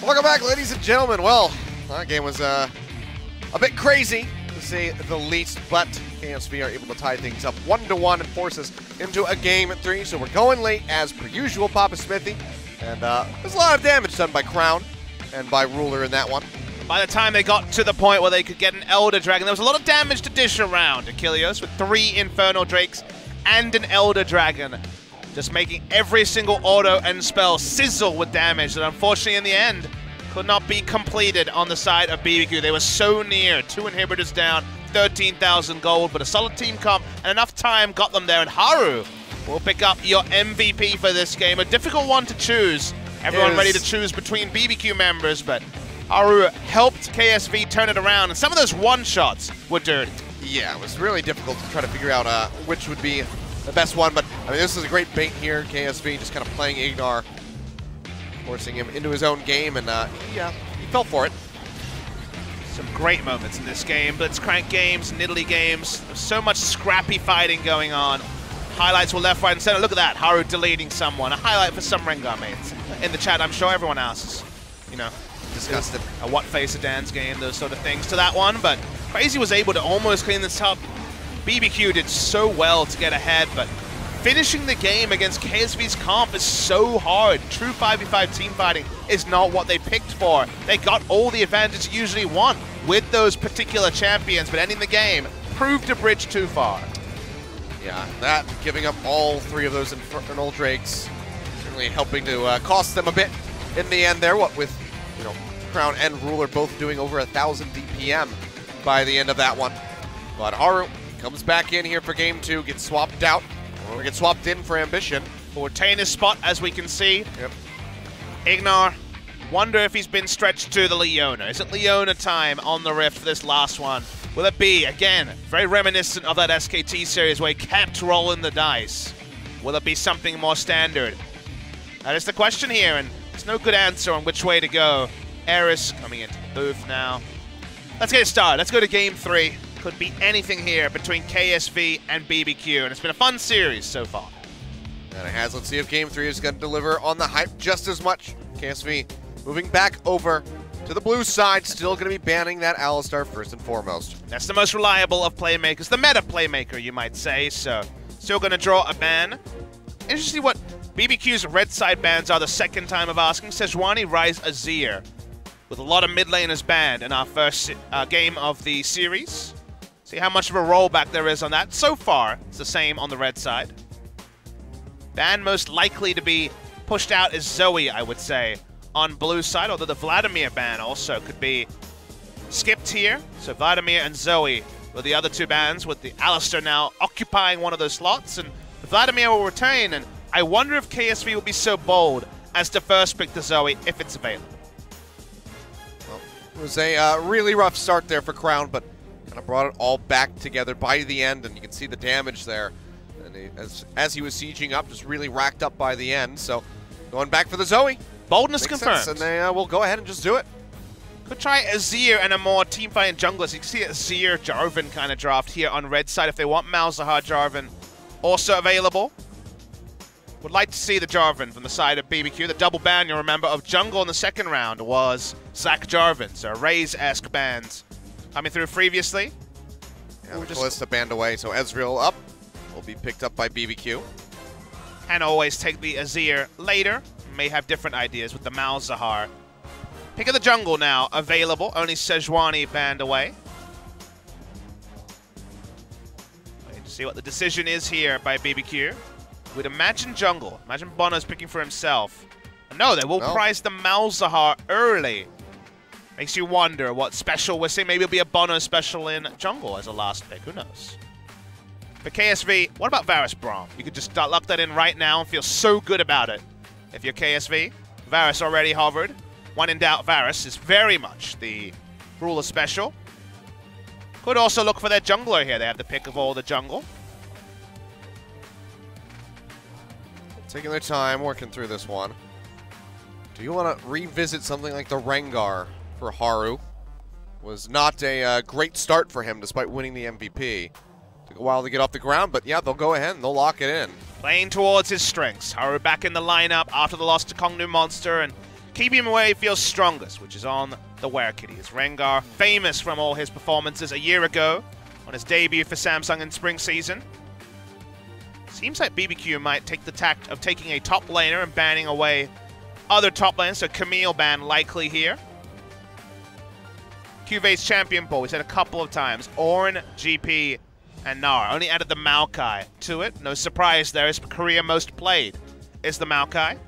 Welcome back, ladies and gentlemen. Well, that game was a bit crazy, to say the least, but KSV are able to tie things up 1-1 and force us into a game 3. So we're going late as per usual, Papa Smithy. And there's a lot of damage done by Crown and by Ruler in that one. By the time they got to the point where they could get an Elder Dragon, there was a lot of damage to dish around. Achilles with 3 Infernal Drakes and an Elder Dragon, just making every single auto and spell sizzle with damage that unfortunately in the end could not be completed on the side of BBQ. They were so near, 2 inhibitors down, 13,000 gold, but a solid team comp and enough time got them there. And Haru will pick up your MVP for this game. A difficult one to choose. Everyone ready to choose between BBQ members, but Haru helped KSV turn it around, and some of those one-shots were dirty. Yeah, it was really difficult to try to figure out which would be the best one, but I mean, this is a great bait here. KSV just kind of playing IgNar, forcing him into his own game, and he fell for it. Some great moments in this game. Blitzcrank games, Nidalee games, so much scrappy fighting going on. Highlights were left, right, and center. Look at that, Haru deleting someone. A highlight for some Rengar mates. In the chat, I'm sure everyone asks, you know, disgusted. A what face a dance game, those sort of things to that one, but Crazy was able to almost clean this up. BBQ did so well to get ahead, but finishing the game against KSV's comp is so hard. True 5v5 team fighting is not what they picked for. They got all the advantage you usually want with those particular champions, but ending the game proved a bridge too far. Yeah, that giving up all 3 of those Infernal Drakes certainly helping to cost them a bit in the end there. What with, you know, Crown and Ruler both doing over 1,000 DPM by the end of that one. But Haru comes back in here for game 2, gets swapped out, or gets swapped in for Ambition. Will retain his spot, as we can see. Yep. IgNar, wonder if he's been stretched to the Leona. Is it Leona time on the Rift for this last one? Will it be, again, very reminiscent of that SKT series where he kept rolling the dice? Will it be something more standard? That is the question here, and there's no good answer on which way to go. Eris coming into the booth now. Let's get it started. Let's go to game 3. Could be anything here between KSV and BBQ, and it's been a fun series so far. And it has. Let's see if game 3 is going to deliver on the hype just as much. KSV moving back over to the blue side, still going to be banning that Alistar first and foremost. That's the most reliable of playmakers, the meta playmaker, you might say, so still going to draw a ban. Interesting what BBQ's red side bans are the second time of asking. Sejuani, Ryze, Azir, with a lot of mid laners banned in our first game of the series. See how much of a rollback there is on that. So far, it's the same on the red side. Ban most likely to be pushed out is Zoe, I would say, on blue side, although the Vladimir ban also could be skipped here. So Vladimir and Zoe were the other 2 bans, with the Alistar now occupying one of those slots, and the Vladimir will retain, and I wonder if KSV will be so bold as to first pick the Zoe if it's available. Well, it was a really rough start there for Crown, but kind of brought it all back together by the end, and you can see the damage there. And he, as he was sieging up, just really racked up by the end, so going back for the Zoe. Boldness confirmed. Sense, and they will go ahead and just do it. Could try Azir and a more team-fighting jungler. So you can see Azir, Jarvan kind of draft here on red side if they want Malzahar, Jarvan also available. Would like to see the Jarvan from the side of BBQ. The double ban, you'll remember, of jungle in the second round was Zach Jarvan. So Raze-esque bans coming through previously. Yeah, the Kalista banned away, so Ezreal up will be picked up by BBQ. And always take the Azir later. May have different ideas with the Malzahar. Pick of the jungle now available. Only Sejuani banned away. Wait to see what the decision is here by BBQ. We'd imagine jungle. Imagine Bono's picking for himself. No, they will prize the Malzahar early. Makes you wonder what special we're seeing. Maybe it'll be a Bono special in jungle as a last pick. Who knows? For KSV, what about Varus Braum? You could just lock that in right now and feel so good about it. If you're KSV, Varus already hovered. When in doubt, Varus is very much the ruler special. Could also look for their jungler here. They have the pick of all the jungle. Taking their time, working through this one. Do you want to revisit something like the Rengar for Haru? Was not a great start for him despite winning the MVP. Took a while to get off the ground, but yeah, they'll go ahead and they'll lock it in. Playing towards his strengths. Haru back in the lineup after the loss to Kongnu Monster, and keeping him where he feels strongest, which is on the Werkity. Is Rengar, famous from all his performances a year ago on his debut for Samsung in spring season. Seems like BBQ might take the tact of taking a top laner and banning away other top lanes, so Camille ban likely here. CuVee's champion pool, we said a couple of times, Ornn, GP, and Gnar. Only added the Maokai to it. No surprise there, his career most played is the Maokai.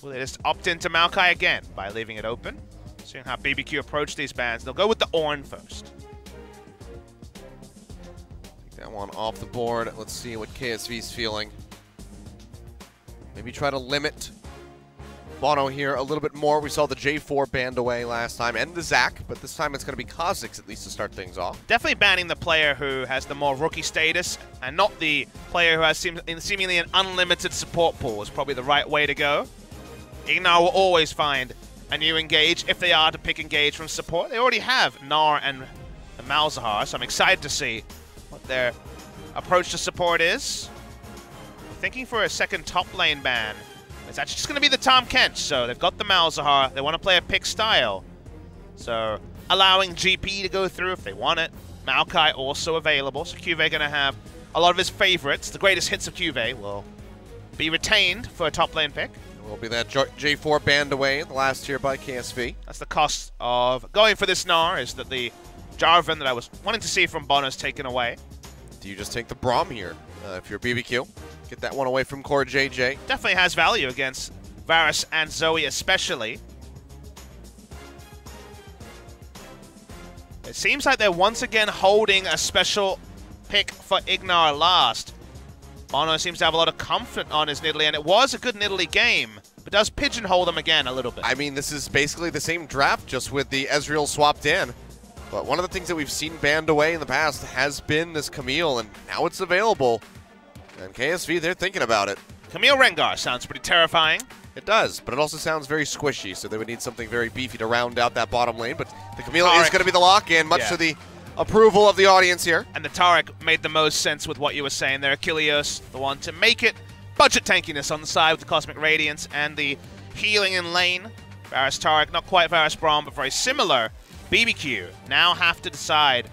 Will they just opt into Maokai again by leaving it open? Seeing how BBQ approach these bans. They'll go with the Ornn first. Take that one off the board. Let's see what KSV's feeling. Maybe try to limit Bono here a little bit more. We saw the J4 banned away last time, and the Zac, but this time it's going to be Kha'Zix at least to start things off. Definitely banning the player who has the more rookie status, and not the player who has seemingly an unlimited support pool is probably the right way to go. IgNar will always find a new engage if they are to pick engage from support. They already have Gnar and Malzahar, so I'm excited to see what their approach to support is. Thinking for a second top lane ban. It's actually just going to be the Tahm Kench, so they've got the Malzahar. They want to play a pick style. So allowing GP to go through if they want it. Maokai also available, so CuVee going to have a lot of his favorites. The greatest hits of CuVee will be retained for a top lane pick. Will be that J4 banned away in the last tier by KSV. That's the cost of going for this Gnar, is that the Jarvan that I was wanting to see from Bono is taken away. Do you just take the Braum here if you're BBQ? Get that one away from CoreJJ. Definitely has value against Varus and Zoe especially. It seems like they're once again holding a special pick for IgNar last. Bono seems to have a lot of comfort on his Nidalee, and it was a good Nidalee game, but does pigeonhole them again a little bit. I mean, this is basically the same draft, just with the Ezreal swapped in. But one of the things that we've seen banned away in the past has been this Camille, and now it's available. And KSV, they're thinking about it. Camille Rengar sounds pretty terrifying. It does, but it also sounds very squishy, so they would need something very beefy to round out that bottom lane. But the Camille Taric is going to be the lock-in, much to the approval of the audience here. And the Taric made the most sense with what you were saying there. Achilles, the one to make it. Budget tankiness on the side with the Cosmic Radiance and the healing in lane. Varus Taric, not quite Varus Braum, but very similar. BBQ now have to decide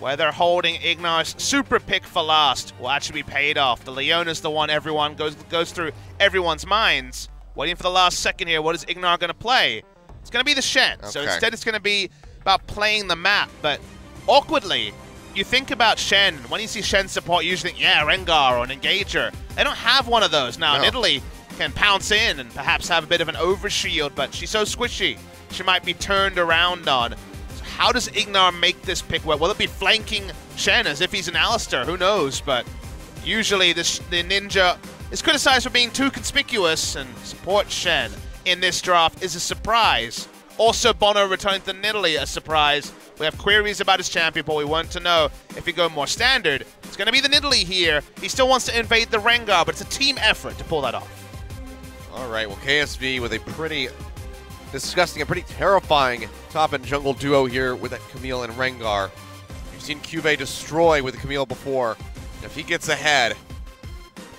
whether holding IgNar's super pick for last will actually be paid off. The Leona's the one everyone goes through everyone's minds. Waiting for the last second here, what is IgNar going to play? It's going to be the Shen. Okay. So instead it's going to be about playing the map, but awkwardly, you think about Shen. When you see Shen support, you usually think, yeah, Rengar or an Engager. They don't have one of those. Now, Nidalee can pounce in and perhaps have a bit of an overshield, but she's so squishy. She might be turned around on. So how does IgNar make this pick work? Will it be flanking Shen as if he's an Alistar? Who knows? But usually the Ninja is criticized for being too conspicuous, and support Shen in this draft is a surprise. Also, Bono returning to Nidalee, a surprise. We have queries about his champion, but we want to know if we go more standard. It's going to be the Nidalee here. He still wants to invade the Rengar, but it's a team effort to pull that off. All right, well, KSV with a pretty disgusting and pretty terrifying top and jungle duo here with that Camille and Rengar. You've seen CuVee destroy with the Camille before. If he gets ahead,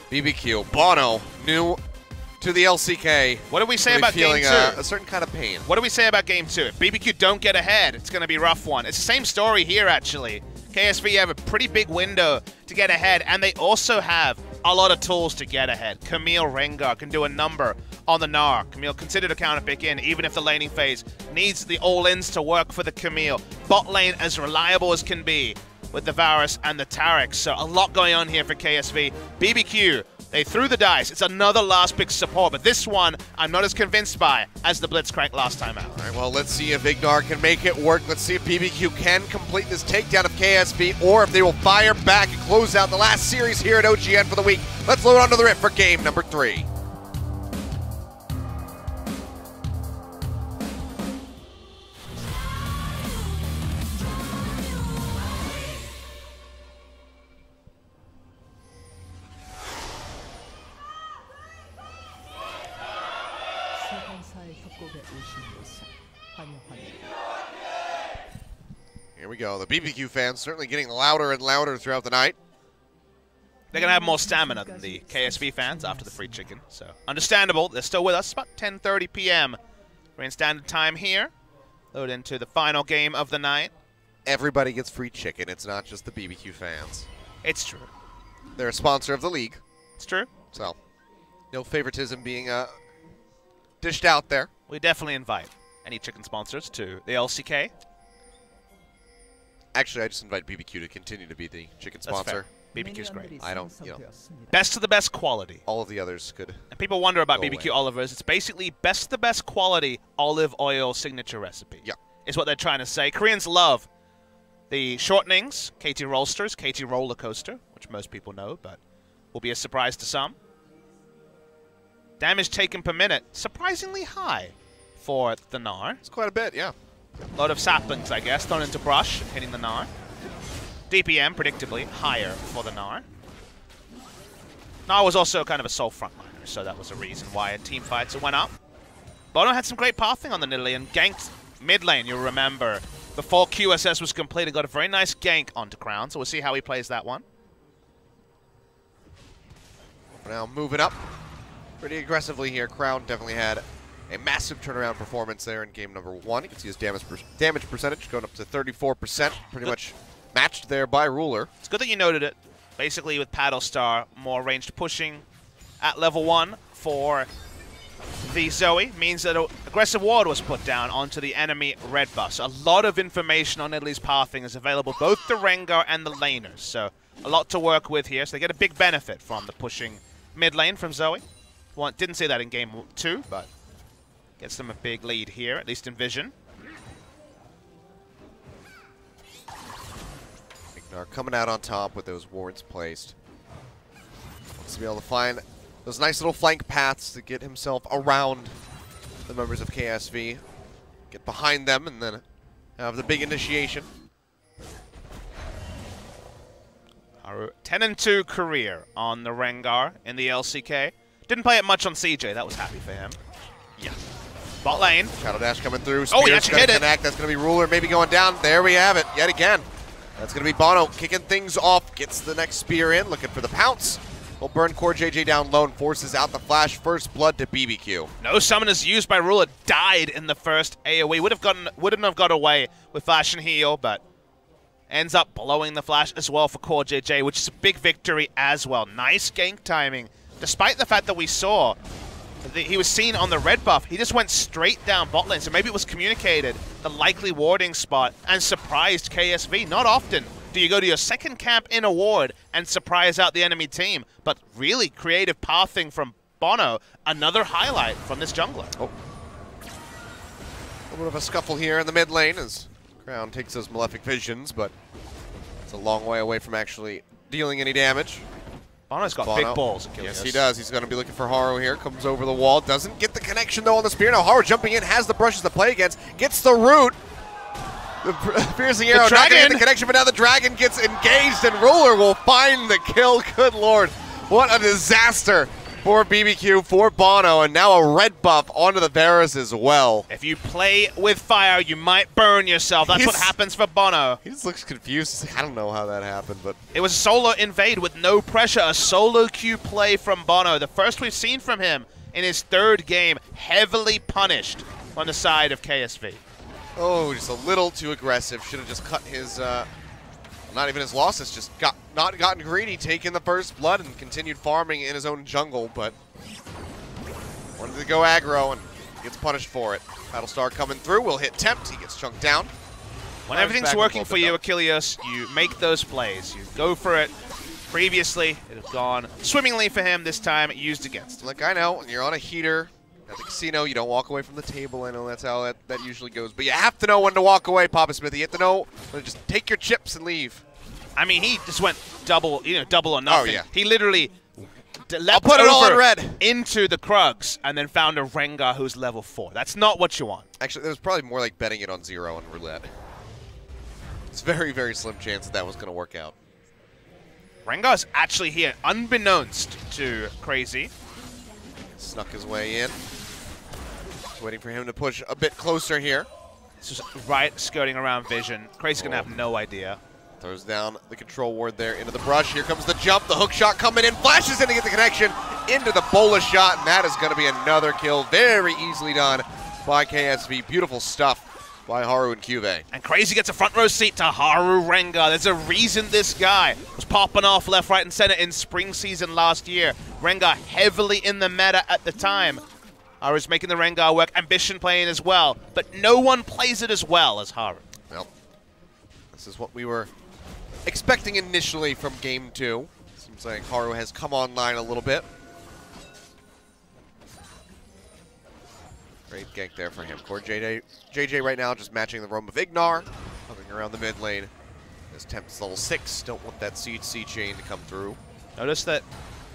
BBQ, Bono, new to the LCK. What do we say about game 2? A certain kind of pain. What do we say about game 2? If BBQ don't get ahead, it's going to be a rough one. It's the same story here, actually. KSV have a pretty big window to get ahead, and they also have a lot of tools to get ahead. Camille Rengar can do a number on the Gnar. Camille considered a counter pick in, even if the laning phase needs the all-ins to work for the Camille. Bot lane as reliable as can be with the Varus and the Taric. So a lot going on here for KSV. BBQ, they threw the dice. It's another last pick support, but this one I'm not as convinced by as the Blitzcrank last time out. All right, well, let's see if IgNar can make it work. Let's see if BBQ can complete this takedown of KSV, or if they will fire back and close out the last series here at OGN for the week. Let's load onto the Rift for game number 3. Here we go. The BBQ fans certainly getting louder and louder throughout the night. They're going to have more stamina than the KSV fans after the free chicken. So, understandable. They're still with us. It's about 10:30 p.m. Korean Standard Time here. Load into the final game of the night. Everybody gets free chicken. It's not just the BBQ fans. It's true. They're a sponsor of the league. It's true. So, no favoritism being dished out there. We definitely invite any chicken sponsors to the LCK. Actually, I just invite BBQ to continue to be the chicken sponsor. BBQ's great. I don't, Best of the best quality. all of the others could. And people wonder about Go BBQ away. Olivers. It's basically best of the best quality olive oil signature recipe. Yeah. Is what they're trying to say. Koreans love the shortenings, KT Rollsters, KT Roller Coaster, which most people know, but will be a surprise to some. Damage taken per minute, surprisingly high for the Gnar. It's quite a bit, yeah. A lot of saplings, I guess, thrown into brush, hitting the Gnar. DPM, predictably, higher for the Gnar. Gnar was also kind of a sole frontliner, so that was a reason why in team fights it went up. Bono had some great pathing on the Nidalee and ganked mid lane, you'll remember. Before QSS was completed, got a very nice gank onto Crown, so we'll see how he plays that one. Now moving up pretty aggressively here. Crown definitely had a massive turnaround performance there in game number 1. You can see his damage percentage going up to 34%, pretty much matched there by Ruler. It's good that you noted it. Basically, with Paddlestar, more ranged pushing at level 1 for the Zoe means that an aggressive ward was put down onto the enemy red buff. So a lot of information on Nidalee's pathing is available, both the Rengar and the laners. So a lot to work with here. So they get a big benefit from the pushing mid lane from Zoe. Well, didn't see that in game 2, but gets them a big lead here, at least in vision. IgNar coming out on top with those wards placed. Wants to be able to find those nice little flank paths to get himself around the members of KSV. Get behind them and then have the big initiation. Haru, 10-2 career on the Rengar in the LCK. Didn't play it much on CJ, that was happy for him. Yeah. Bot lane. Shadow Dash coming through. Oh, he Spear's actually gonna hit it. connect. That's going to be Ruler maybe going down. There we have it yet again. That's going to be Bono kicking things off. Gets the next spear in, looking for the pounce. Will burn CoreJJ down low and forces out the flash. First blood to BBQ. No summoners used by Ruler died in the first AoE. Wouldn't have got away with flash and heal, but ends up blowing the flash as well for CoreJJ, which is a big victory as well. Nice gank timing. Despite the fact that we saw that he was seen on the red buff, he just went straight down bot lane. So maybe it was communicated, the likely warding spot, and surprised KSV. Not often do you go to your second camp in a ward and surprise out the enemy team, but really creative pathing from Bono. Another highlight from this jungler. Oh. A little bit of a scuffle here in the mid lane as Crown takes those malefic visions, but it's a long way away from actually dealing any damage. Bono's got Bono. big balls. Yes, he does. He's going to be looking for Haru here. Comes over the wall. Doesn't get the connection, though, on the spear. Now Haru jumping in, has the brushes to play against. Gets the root. The piercing arrow not going to get the connection, but now the dragon gets engaged, and Ruler will find the kill. Good lord. What a disaster for BBQ, for Bono, and now a red buff onto the Varus as well. If you play with fire, you might burn yourself. That's what happens for Bono. He just looks confused. I don't know how that happened, but it was a solo invade with no pressure. A solo queue play from Bono. The first we've seen from him in his 3rd game. Heavily punished on the side of KSV. Oh, just a little too aggressive. Should have just cut his, not even his losses, just not gotten greedy, taken the first blood and continued farming in his own jungle, but wanted to go aggro and gets punished for it. Battlestar coming through, will hit Tempt, he gets chunked down. When everything's working for you, Achilles, you make those plays. You go for it. Previously, it had gone swimmingly for him. This time, it used against him. Look, I know, when you're on a heater at the casino, you don't walk away from the table. I know that's how that usually goes. But you have to know when to walk away, Papa Smith. You have to know when to just take your chips and leave. I mean, he just went double or nothing. Oh, yeah. He literally I'll put it all in red into the Krugs and then found a Rengar who's level 4. That's not what you want. Actually, it was probably more like betting it on 0 on roulette. It's very, very slim chance that was going to work out. Rengar's actually here, unbeknownst to Crazy. Snuck his way in. Just waiting for him to push a bit closer here. This was right skirting around vision. Crazy's going to have no idea. Throws down the control ward there into the brush. Here comes the jump. The hook shot coming in. Flashes in to get the connection into the Bola shot. And that is going to be another kill. Very easily done by KSV. Beautiful stuff by Haru and CuVee. And Crazy gets a front row seat to Haru Rengar. There's a reason this guy was popping off left, right, and center in spring season last year. Rengar heavily in the meta at the time. Haru's making the Rengar work. Ambition playing as well. But no one plays it as well as Haru. Well, this is what we were expecting initially from game 2. Seems like Haru has come online a little bit. Great gank there for him. CoreJJ right now just matching the roam of IgNar, hovering around the mid lane. This Tempt's level 6. Don't want that CC chain to come through. Notice that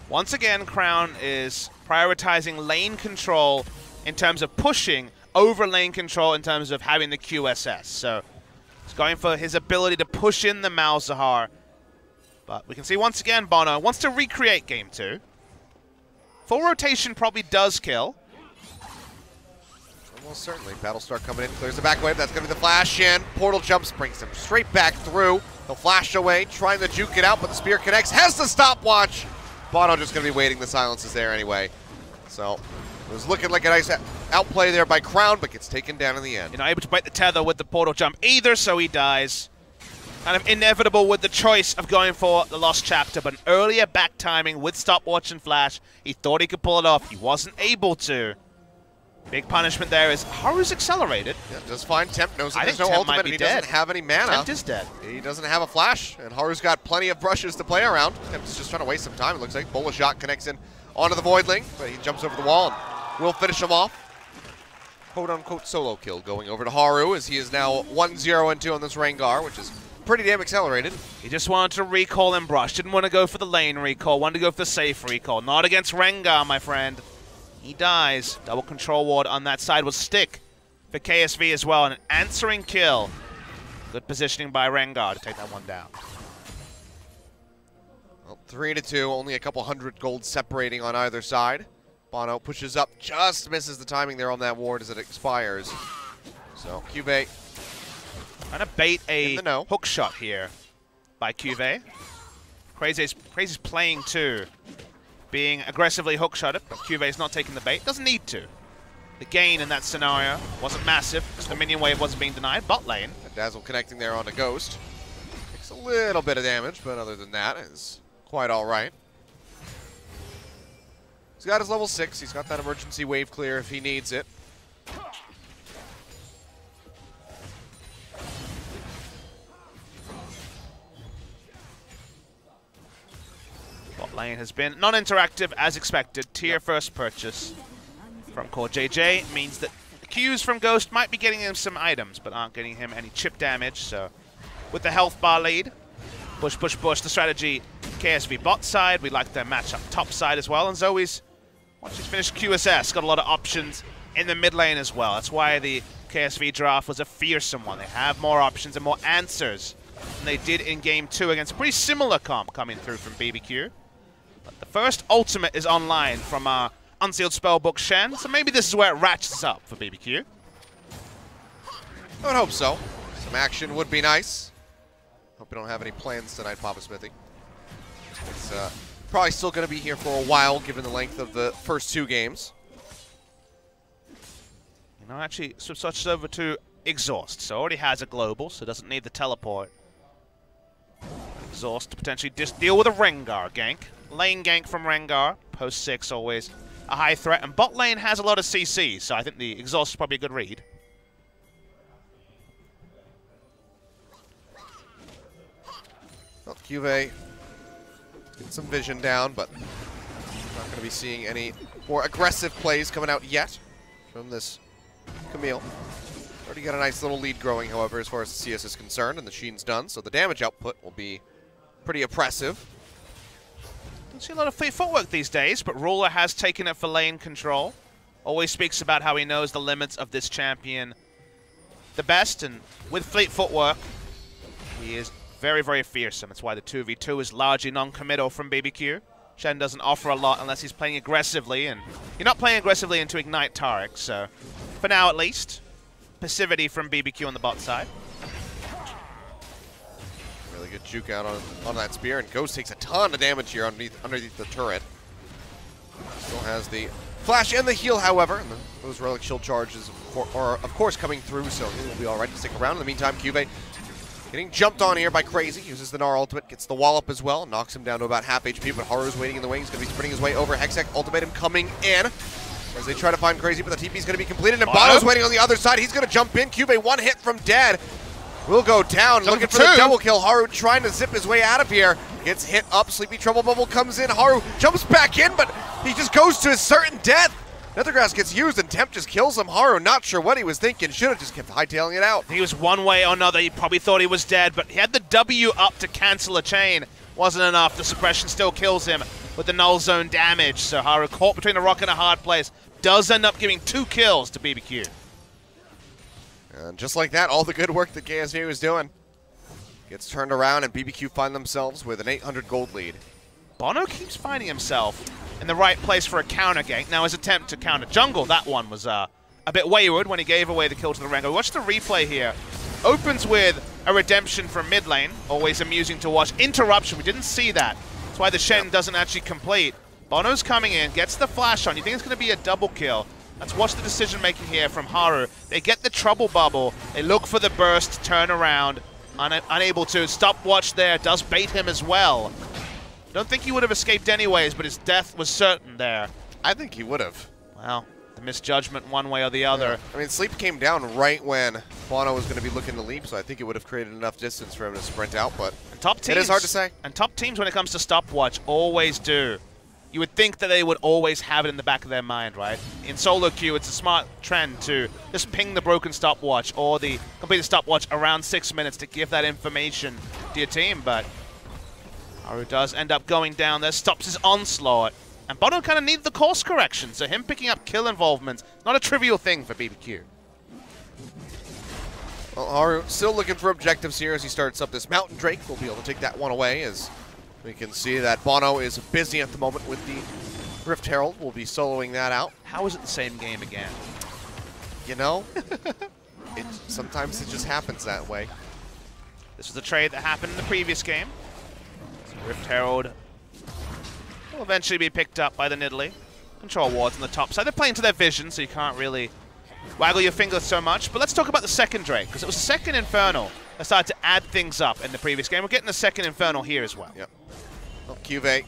once again, Crown is prioritizing lane control in terms of pushing over lane control in terms of having the QSS. So he's going for his ability to push in the Malzahar. But we can see once again, Bono wants to recreate game 2. Full rotation probably does kill. Well, certainly. Battlestar coming in, clears the back wave. That's going to be the flash. Shen, portal jumps, brings him straight back through. He'll flash away, trying to juke it out, but the spear connects. Has the stopwatch. Bono just going to be waiting. The silence is there anyway. So it was looking like a nice outplay there by Crown, but gets taken down in the end. You're not able to break the tether with the portal jump either, so he dies. Kind of inevitable with the choice of going for the Lost Chapter, but an earlier back timing with stopwatch and flash. He thought he could pull it off. He wasn't able to. Big punishment there is Haru's accelerated. Yeah, just fine. Tempt knows that there's think no Tempt might ultimate be and he dead. doesn't have any mana. Tempt is dead. He doesn't have a flash, and Haru's got plenty of brushes to play around. Tempt's just trying to waste some time, it looks like. Bola shot connects in onto the Voidling, but he jumps over the wall and will finish him off. Quote-unquote solo kill going over to Haru, as he is now 1-0 and 2 on this Rengar, which is pretty damn accelerated. He just wanted to recall and brush. Didn't want to go for the lane recall. Wanted to go for the safe recall. Not against Rengar, my friend. He dies. Double control ward on that side will stick for KSV as well. And an answering kill. Good positioning by Rengar to take that one down. Well, 3-2, only a couple hundred gold separating on either side. Bono pushes up, just misses the timing there on that ward as it expires. So CuVee trying to bait a no. hook shot here by CuVee. Crazy's playing too. Being aggressively hookshotted, but CuVee's not taking the bait. Doesn't need to. The gain in that scenario wasn't massive, because the minion wave wasn't being denied. Bot lane. Dazzle connecting there onto Ghost. Takes a little bit of damage, but other than that, is quite alright. He's got his level 6. He's got that emergency wave clear if he needs it. Bot lane has been non-interactive as expected. Tier first purchase from CoreJJ means that the Qs from Ghost might be getting him some items, but aren't getting him any chip damage. So with the health bar lead, push, push, push, the strategy KSV bot side. We like their matchup top side as well. And Zoe's, once she's finished QSS, got a lot of options in the mid lane as well. That's why the KSV draft was a fearsome one. They have more options and more answers than they did in game 2 against a pretty similar comp coming through from BBQ. But the first ultimate is online from our Unsealed Spellbook Shen, so maybe this is where it ratchets up for BBQ. I would hope so. Some action would be nice. Hope we don't have any plans tonight, Papa Smithy. It's probably still going to be here for a while, given the length of the first 2 games. You know, actually switched over to Exhaust, so already has a global, so doesn't need the teleport. Exhaust to potentially just deal with a Rengar gank. Lane gank from Rengar, post 6 always a high threat, and bot lane has a lot of CC, so I think the Exhaust is probably a good read. Well, CuVee getting some vision down, but not going to be seeing any more aggressive plays coming out yet from this Camille. Already got a nice little lead growing, however, as far as the CS is concerned, and the Sheen's done, so the damage output will be pretty oppressive. Don't see a lot of fleet footwork these days, but Ruler has taken it for lane control. Always speaks about how he knows the limits of this champion the best, and with fleet footwork, he is very, very fearsome. That's why the 2v2 is largely non-committal from BBQ. Shen doesn't offer a lot unless he's playing aggressively, and you're not playing aggressively into Ignite Taric, so for now at least, passivity from BBQ on the bot side. Really Really good juke out on that spear, and Ghost takes a ton of damage here underneath the turret. Still has the flash and the heal, however, and those relic shield charges are of course coming through, so he will be all right to stick around. In the meantime, CuVee getting jumped on here by Crazy, uses the Gnar ultimate, gets the wallop as well, knocks him down to about half HP, but Haru's waiting in the wings, going to be sprinting his way over. Hextech ultimatum coming in as they try to find Crazy, but the TP is going to be completed, and Bono's waiting on the other side. He's going to jump in. CuVee, one hit from dead. Will go down, looking for the double kill. Haru trying to zip his way out of here. Gets hit up, Sleepy Trouble Bubble comes in. Haru jumps back in, but he just goes to his certain death. Nethergrass gets used, and Tempt just kills him. Haru, not sure what he was thinking. Should have just kept hightailing it out. He was one way or another. He probably thought he was dead, but he had the W up to cancel a chain. Wasn't enough. The suppression still kills him with the null zone damage. So Haru, caught between a rock and a hard place, does end up giving 2 kills to BBQ. And just like that, all the good work that KSV was doing gets turned around, and BBQ find themselves with an 800 gold lead. Bono keeps finding himself in the right place for a counter gank. Now his attempt to counter jungle, that one was a bit wayward when he gave away the kill to the Rengar. Watch the replay here. Opens with a redemption from mid lane. Always amusing to watch. Interruption, we didn't see that. That's why the Shen doesn't actually complete. Bono's coming in, gets the flash on. You think it's going to be a double kill. Let's watch the decision making here from Haru. They get the trouble bubble. They look for the burst, turn around. Unable to. Stopwatch there. Does bait him as well. Don't think he would have escaped anyways, but his death was certain there. I think he would have. Well, the misjudgment one way or the other. Yeah. I mean, Sleep came down right when Bono was going to be looking to leap, so I think it would have created enough distance for him to sprint out, but top teams, it is hard to say. And top teams, when it comes to stopwatch, always do. You would think that they would always have it in the back of their mind, right? In solo queue, it's a smart trend to just ping the broken stopwatch or the completed stopwatch around 6 minutes to give that information to your team, but Haru does end up going down there, stops his onslaught, and Bono kind of needed the course correction, so him picking up kill involvement, not a trivial thing for BBQ. Well, Haru still looking for objectives here as he starts up this Mountain Drake. We'll be able to take that one away as we can see that Bono is busy at the moment with the Rift Herald. We'll be soloing that out. How is it the same game again? You know, sometimes it just happens that way. This was a trade that happened in the previous game. So Rift Herald will eventually be picked up by the Nidalee. Control wards on the top side. They're playing to their vision, so you can't really waggle your fingers so much. But let's talk about the second Drake, because it was the second Infernal that started to add things up in the previous game. We're getting the second Infernal here as well. Yep. Well, CuVee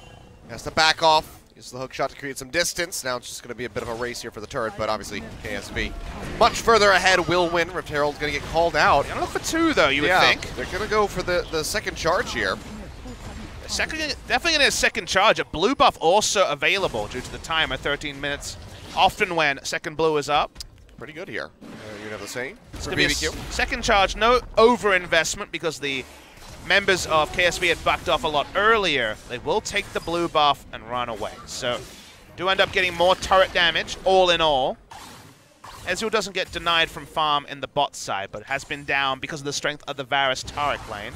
has to back off. Use the hook shot to create some distance. Now it's just going to be a bit of a race here for the turret, but obviously KSV much further ahead will win. Rift Herald's going to get called out. You're going to look for 2, though, you would think. They're going to go for the second charge here. Definitely going to get a second charge. A blue buff also available due to the timer, 13 minutes. Often when second blue is up. Pretty good here. You'd have the same for BBQ. BBQ. Second charge, no over-investment because the members of KSV had backed off a lot earlier. They will take the blue buff and run away. So, do end up getting more turret damage, all in all. Ezreal doesn't get denied from farm in the bot side, but has been down because of the strength of the Varus Taric lane.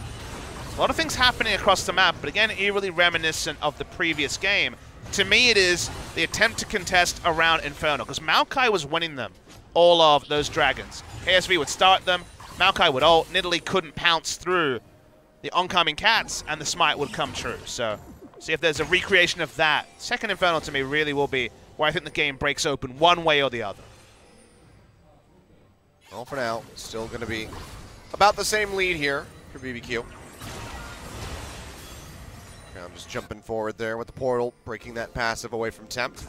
A lot of things happening across the map, but again, eerily reminiscent of the previous game. To me, it is the attempt to contest around Infernal, because Maokai was winning them, all of those dragons. KSV would start them, Maokai would ult, Nidalee couldn't pounce through the oncoming cats, and the smite would come true. So, see if there's a recreation of that. Second Infernal to me really will be where I think the game breaks open one way or the other. Well, for now, still going to be about the same lead here for BBQ. I'm just jumping forward there with the portal, breaking that passive away from Tempt.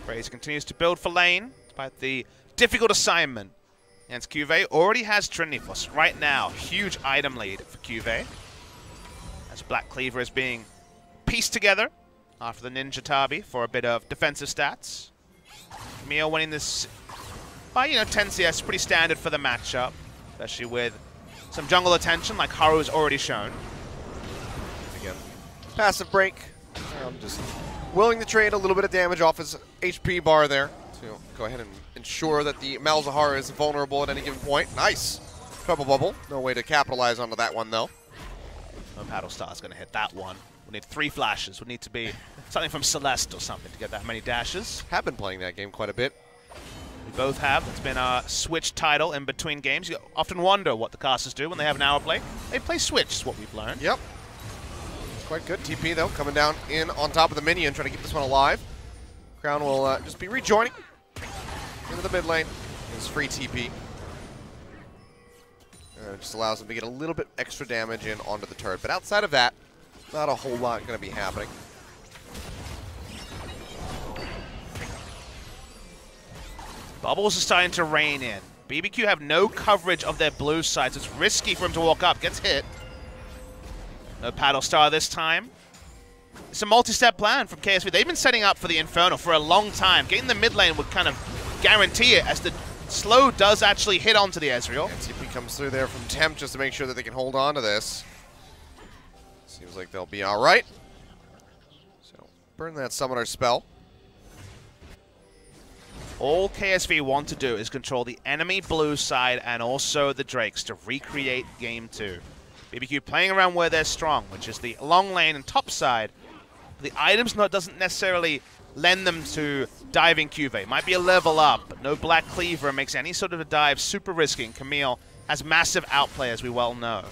Raze continues to build for lane, despite the difficult assignment. And CuVee already has Trinity Force right now. Huge item lead for CuVee. As Black Cleaver is being pieced together after the Ninja Tabi for a bit of defensive stats. Camille winning this by, 10 CS, pretty standard for the matchup, especially with some jungle attention like Haru has already shown. Again, passive break. Just willing to trade a little bit of damage off his HP bar there to go ahead and ensure that the Malzahar is vulnerable at any given point. Nice. Trouble bubble. No way to capitalize onto that one, though. No Paddle Star's going to hit that one. We need 3 flashes. Would need to be something from Celeste or something to get that many dashes. Have been playing that game quite a bit. both have. It's been a switch title in between games. You often wonder what the casters do when they have an hour play. They play switch, is what we've learned. Yep. It's quite good. TP, though, coming down in on top of the minion, trying to keep this one alive. Crown will just be rejoining into the mid lane. His free TP. It just allows him to get a little bit extra damage in onto the turret. But outside of that, not a whole lot going to be happening. Bubbles are starting to rain in. BBQ have no coverage of their blue side, so it's risky for him to walk up. Gets hit. No paddle star this time. It's a multi-step plan from KSV. They've been setting up for the Inferno for a long time. Getting the mid lane would kind of guarantee it, as the slow does actually hit onto the Ezreal. And TP comes through there from Tempt just to make sure that they can hold on to this. Seems like they'll be all right. So burn that summoner spell. All KSV want to do is control the enemy blue side and also the Drakes to recreate Game 2. BBQ playing around where they're strong, which is the long lane and top side. The items doesn't necessarily lend them to diving CuVee. Might be a level up, but no Black Cleaver makes any sort of a dive super risky. And Camille has massive outplay, as we well know.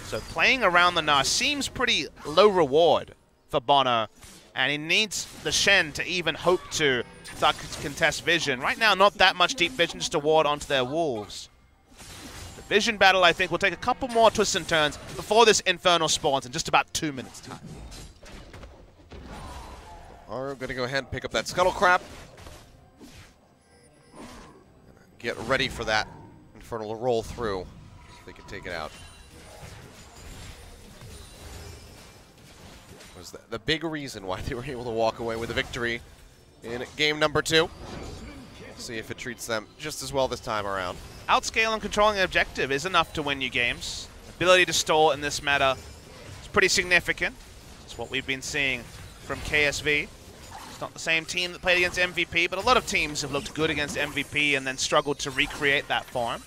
So playing around the Gnar seems pretty low reward for Bono, and he needs the Shen to even hope to start contest vision. Right now, not that much deep vision, just a ward onto their wolves. The vision battle, I think, will take a couple more twists and turns before this Infernal spawns in just about 2 minutes' time. Haru going to go ahead and pick up that Scuttle Crab. Get ready for that Infernal to roll through so they can take it out. Was the big reason why they were able to walk away with a victory in game number 2. See if it treats them just as well this time around. Outscale and controlling the objective is enough to win you games. Ability to stall in this meta is pretty significant. It's what we've been seeing from KSV. It's not the same team that played against MVP, but a lot of teams have looked good against MVP and then struggled to recreate that form.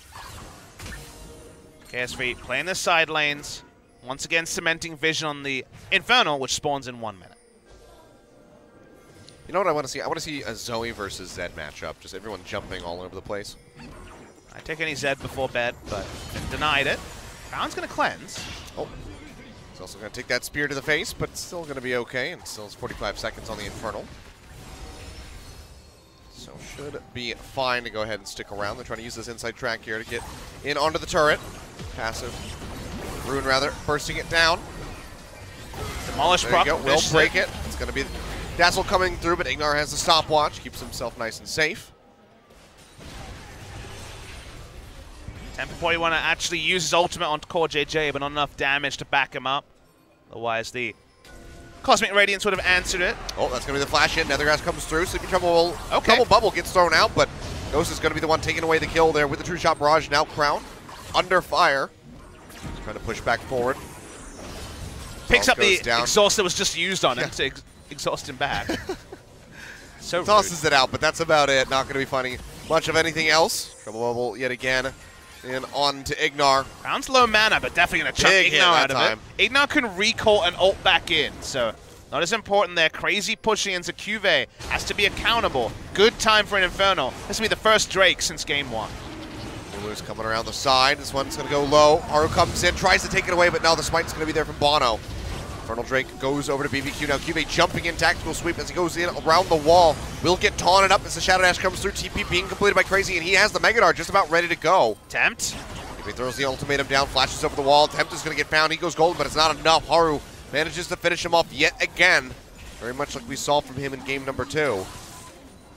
KSV playing the side lanes, once again cementing vision on the Infernal, which spawns in 1 minute. You know what I want to see? I want to see a Zoe versus Zed matchup. Just everyone jumping all over the place. I take any Zed before bed, but denied it. Crown's going to cleanse. Oh. He's also going to take that spear to the face, but still going to be okay. And still has 45 seconds on the Infernal. So should be fine to go ahead and stick around. They're trying to use this inside track here to get in onto the turret. Passive. Rune, rather, bursting it down. Demolish proc. There you go. Will break it. It's going to be Dazzle coming through, but IgNar has the stopwatch. Keeps himself nice and safe. Tempt probably want to actually use his ultimate on CoreJJ, but not enough damage to back him up. Otherwise, the Cosmic Radiance would have answered it. Oh, that's going to be the flash in. Nethergrass comes through. Sleeping Trouble, Trouble Bubble gets thrown out, but Ghost is going to be the one taking away the kill there with the True Shot Barrage. Now Crown under fire. He's trying to push back forward. Picks up the exhaust that was just used on him to exhaust him back. So tosses it out, but that's about it. Not going to be finding much of anything else. Trouble Bubble yet again. And on to IgNar. Crown's low mana, but definitely going to chuck IgNar out of it. IgNar can recall and ult back in, so not as important there. Crazy pushing into CuVee has to be accountable. Good time for an Infernal. This will be the first Drake since game 1. Lulu's coming around the side. This one's going to go low. Haru comes in, tries to take it away, but now the smite's going to be there from Bono. Infernal Drake goes over to BBQ. Now CuVee jumping in, tactical sweep as he goes in around the wall. Will get taunted up as the Shadow Dash comes through. TP being completed by Crazy, and he has the Megadar just about ready to go. Tempt. CuVee throws the ultimatum down, flashes over the wall. Tempt is going to get found. He goes golden, but it's not enough. Haru manages to finish him off yet again. Very much like we saw from him in game number 2.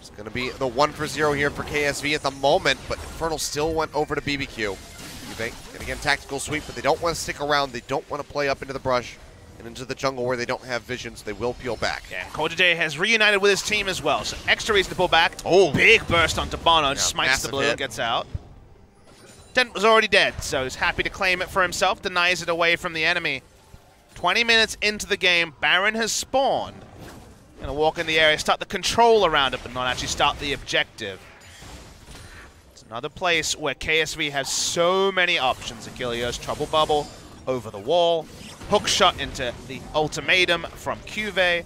It's going to be the 1-for-0 here for KSV at the moment, but Infernal still went over to BBQ. CuVee going to get tactical sweep, but they don't want to stick around. They don't want to play up into the brush and into the jungle where they don't have vision, so they will peel back. Yeah, CoreJJ has reunited with his team as well, so extra reason to pull back. Oh, big burst onto Bono, yeah, smites the blue and gets out. Tempt was already dead, so he's happy to claim it for himself, denies it away from the enemy. 20 minutes into the game, Baron has spawned. Gonna walk in the area, start the control around it, but not actually start the objective. It's another place where KSV has so many options. Achilles, Trouble Bubble, over the wall, hook shot into the ultimatum from CuVee.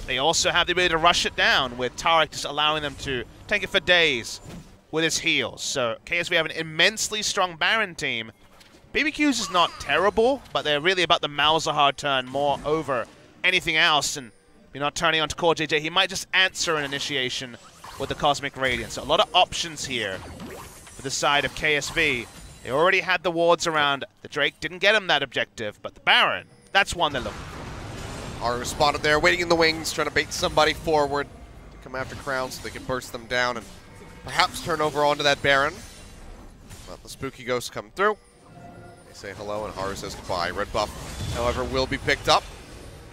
They also have the ability to rush it down with Taric just allowing them to tank it for days. with his heals. So KSV have an immensely strong Baron team. BBQ's is not terrible, but they're really about the Malzahar turn more over anything else. And you're not turning onto CoreJJ. He might just answer an initiation with the Cosmic Radiance. So a lot of options here for the side of KSV. They already had the wards around. The Drake didn't get him that objective, but the Baron, that's one they're looking for. Haru spotted there, waiting in the wings, trying to bait somebody forward to come after Crown so they can burst them down and perhaps turn over onto that Baron. But the spooky ghosts come through. They say hello and Haru says goodbye. Red buff, however, will be picked up.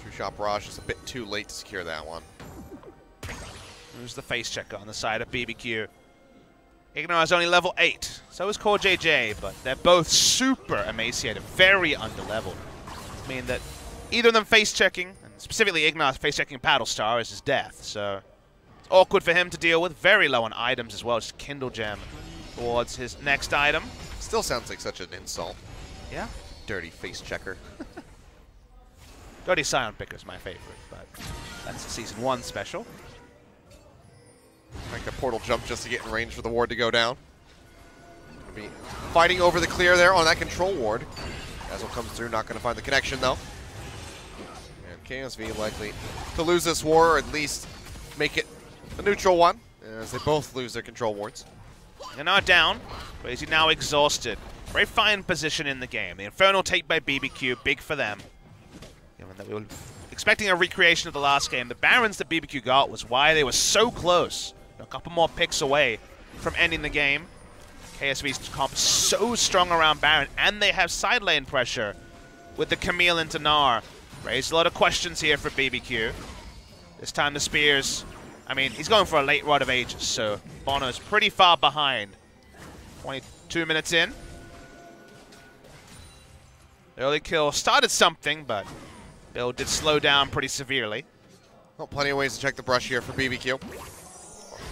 True Shot Barrage is a bit too late to secure that one. There's the face checker on the side of BBQ. IgNar is only level 8, so is CoreJJ, but they're both super emaciated, very underleveled. I mean that either of them face checking, and specifically IgNar's face checking Paddlestar is his death, so it's awkward for him to deal with. Very low on items as well, just Kindle Gem towards his next item. Still sounds like such an insult. Yeah. Dirty face checker. Dirty Scion Picker is my favorite, but that's the Season 1 special. Like a portal jump just to get in range for the ward to go down. Gonna be fighting over the clear there on that control ward. Ezreal comes through, not going to find the connection though. And KSV likely to lose this war, or at least make it a neutral one, as they both lose their control wards. Gnar down, but he's now exhausted. Very fine position in the game. The Infernal take by BBQ, big for them. Given that we were expecting a recreation of the last game, the Barons that BBQ got was why they were so close. A couple more picks away from ending the game. KSV's comp so strong around Baron, and they have side lane pressure with the Camille into Gnar. Raised a lot of questions here for BBQ. This time the Spears, I mean, he's going for a late Rod of Ages, so Bono's pretty far behind. 22 minutes in. Early kill started something, but build did slow down pretty severely. Well, plenty of ways to check the brush here for BBQ.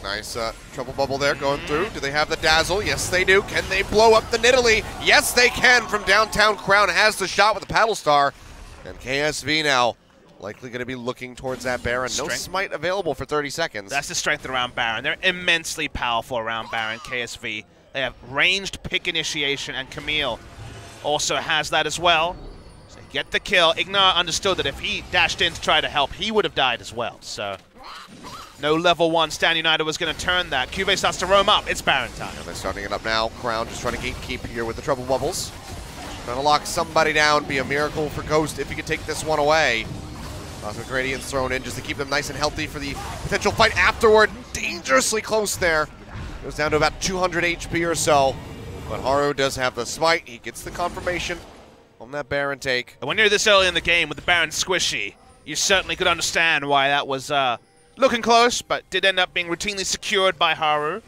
Nice trouble bubble there going through. Do they have the dazzle? Yes, they do. Can they blow up the Nidalee? Yes, they can from downtown. Crown has the shot with the Paddlestar. And KSV now likely going to be looking towards that Baron. No smite available for 30 seconds. That's the strength around Baron. They're immensely powerful around Baron, KSV. They have ranged pick initiation, and Camille also has that as well. So they get the kill. IgNar understood that if he dashed in to try to help, he would have died as well. So no level 1 Stand United was going to turn that. CuVee starts to roam up. It's Baron time. And they're starting it up now. Crown just trying to gatekeep here with the trouble bubbles. Trying to lock somebody down. Be a miracle for Ghost if he could take this one away. Cosmic Radiance thrown in just to keep them nice and healthy for the potential fight afterward. Dangerously close there. Goes down to about 200 HP or so. But Haru does have the smite. He gets the confirmation on that Baron take. And when you're this early in the game with the Baron squishy, you certainly could understand why that was looking close, but did end up being routinely secured by Haru.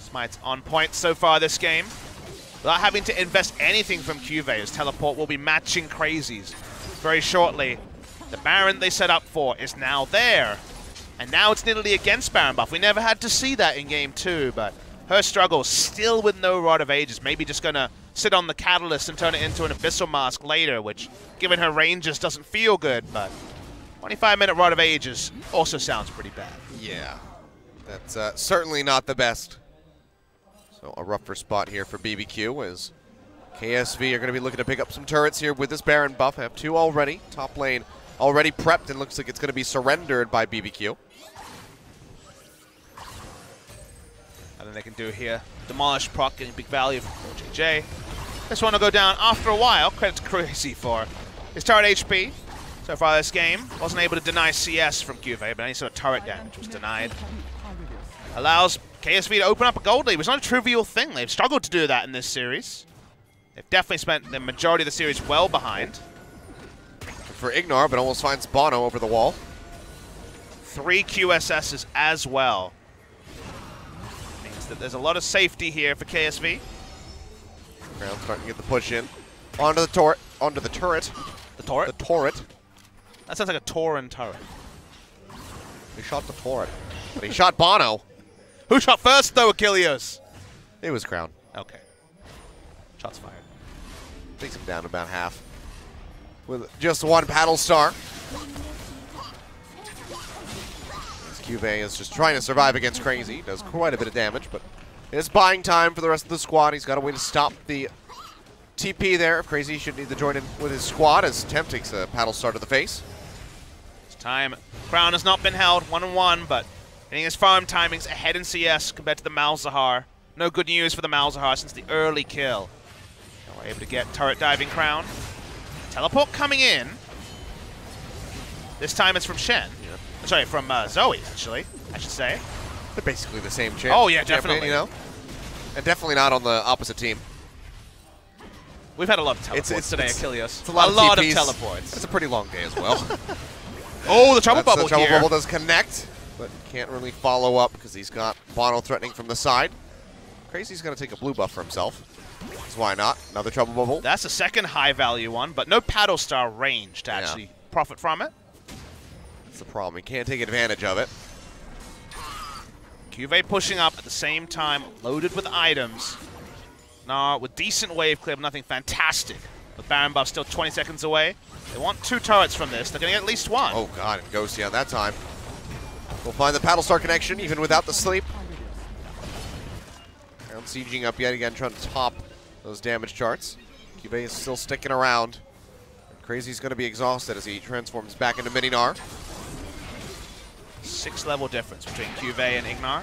Smite's on point so far this game. Without having to invest anything from CuVee, as Teleport will be matching crazies very shortly. The Baron they set up for is now there. And now it's Nidalee against Baron buff. We never had to see that in game 2, but her struggle still with no Rod of Ages. Maybe just going to sit on the Catalyst and turn it into an Abyssal Mask later, which, given her ranges, doesn't feel good, but 25-minute Rod of Ages also sounds pretty bad. Yeah, that's certainly not the best. So a rougher spot here for BBQ as KSV are going to be looking to pick up some turrets here with this Baron buff. Have 2 already. Top lane already prepped and looks like it's going to be surrendered by BBQ. And then they can do here. Demolish proc, getting big value from CoreJJ. This one will go down after a while. Credit to Crazy for his turret HP. So far this game, wasn't able to deny CS from CuVee, but any sort of turret damage was denied. Allows KSV to open up a gold lead. It's not a trivial thing. They've struggled to do that in this series. They've definitely spent the majority of the series well behind. For IgNar, but almost finds Bono over the wall. 3 QSSs as well. Means that there's a lot of safety here for KSV. Crown starting to get the push in. Onto the turret. Onto the turret. The turret? The turret. That sounds like a Tauren turret. He shot the turret. But he shot Bono. Who shot first, though, Achilles? It was Crown. Okay. Shots fired. Takes him down about half. With just 1 Paddlestar. CuVee is just trying to survive against Crazy. Does quite a bit of damage, but It's buying time for the rest of the squad. He's got a way to stop the TP there. If Crazy should need to join in with his squad as Tempt takes a paddle start to the face. This time, Crown has not been held 1-on-1, but getting his farm timings ahead in CS compared to the Malzahar. No good news for the Malzahar since the early kill. Now we're able to get turret diving Crown. Teleport coming in. This time it's from Shen. Yeah. Sorry, from Zoe, actually, I should say. They're basically the same champ. Oh, yeah, definitely. You know? And definitely not on the opposite team. We've had a lot of teleports today, Achilles. It's a lot of teleports. It's a pretty long day as well. Oh, the trouble bubble The trouble here. bubble does connect, but can't really follow up because he's got Bono threatening from the side. Crazy's going to take a blue buff for himself. So why not? Another trouble bubble. That's the second high-value one, but no paddle star range to actually profit from it. That's the problem. He can't take advantage of it. CuVee pushing up at the same time, loaded with items. Gnar with decent wave clear, but nothing fantastic. With Baron buff still 20 seconds away. They want 2 turrets from this. They're going to get at least 1. Oh, God. And Ghost, yeah, that time. We'll find the paddle star connection, even without the sleep. Ground sieging up yet again, trying to top those damage charts. CuVee is still sticking around. Crazy's going to be exhausted as he transforms back into Mini-Gnar. 6-level difference between CuVee and IgNar.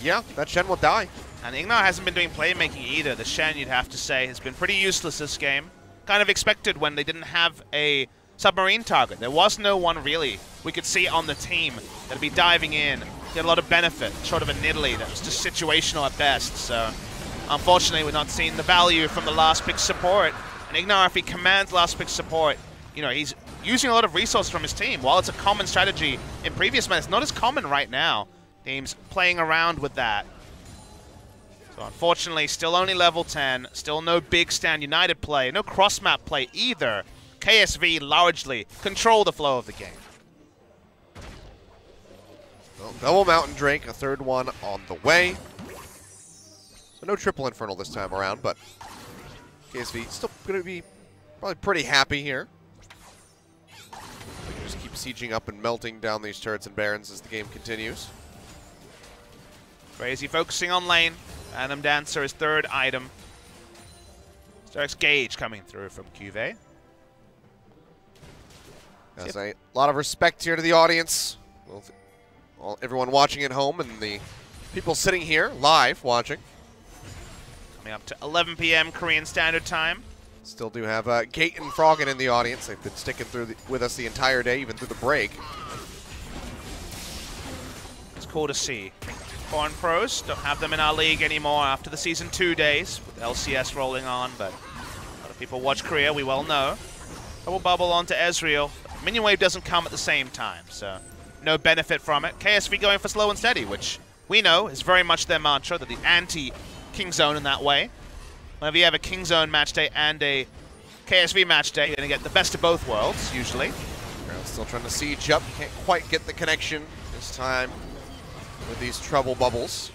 Yeah, that Shen will die. And IgNar hasn't been doing playmaking either. The Shen, you'd have to say, has been pretty useless this game. Kind of expected when they didn't have a submarine target. There was no one really we could see on the team that'd be diving in, get a lot of benefit, short of a Nidalee that was just situational at best. So unfortunately, we're not seeing the value from the last pick support. And IgNar, if he commands last pick support, you know, he's using a lot of resources from his team. While it's a common strategy in previous matches, it's not as common right now. Teams playing around with that. So unfortunately, still only level 10, still no big stand United play, no cross-map play either. KSV largely control the flow of the game. Well, double Mountain Drake, a third one on the way. So no triple Infernal this time around, but KSV still going to be probably pretty happy here. We can just keep sieging up and melting down these turrets and barons as the game continues. Crazy focusing on lane. Phantom Dancer is third item. Starks Gauge coming through from CuVee. There's a lot of respect here to the audience. Everyone watching at home and the people sitting here live watching. Coming up to 11 p.m. Korean Standard Time. Still do have Gate and Froggen in the audience. They've been sticking through with us the entire day, even through the break. It's cool to see. Foreign pros, don't have them in our league anymore after the Season 2 days, with LCS rolling on, but a lot of people watch Korea, we well know. Double bubble onto Ezreal. Minion wave doesn't come at the same time, so no benefit from it. KSV going for slow and steady, which we know is very much their mantra. They're the anti-King Zone in that way. Whenever you have a King Zone match day and a KSV match day, you're going to get the best of both worlds, usually. Still trying to siege up. Can't quite get the connection this time with these trouble bubbles.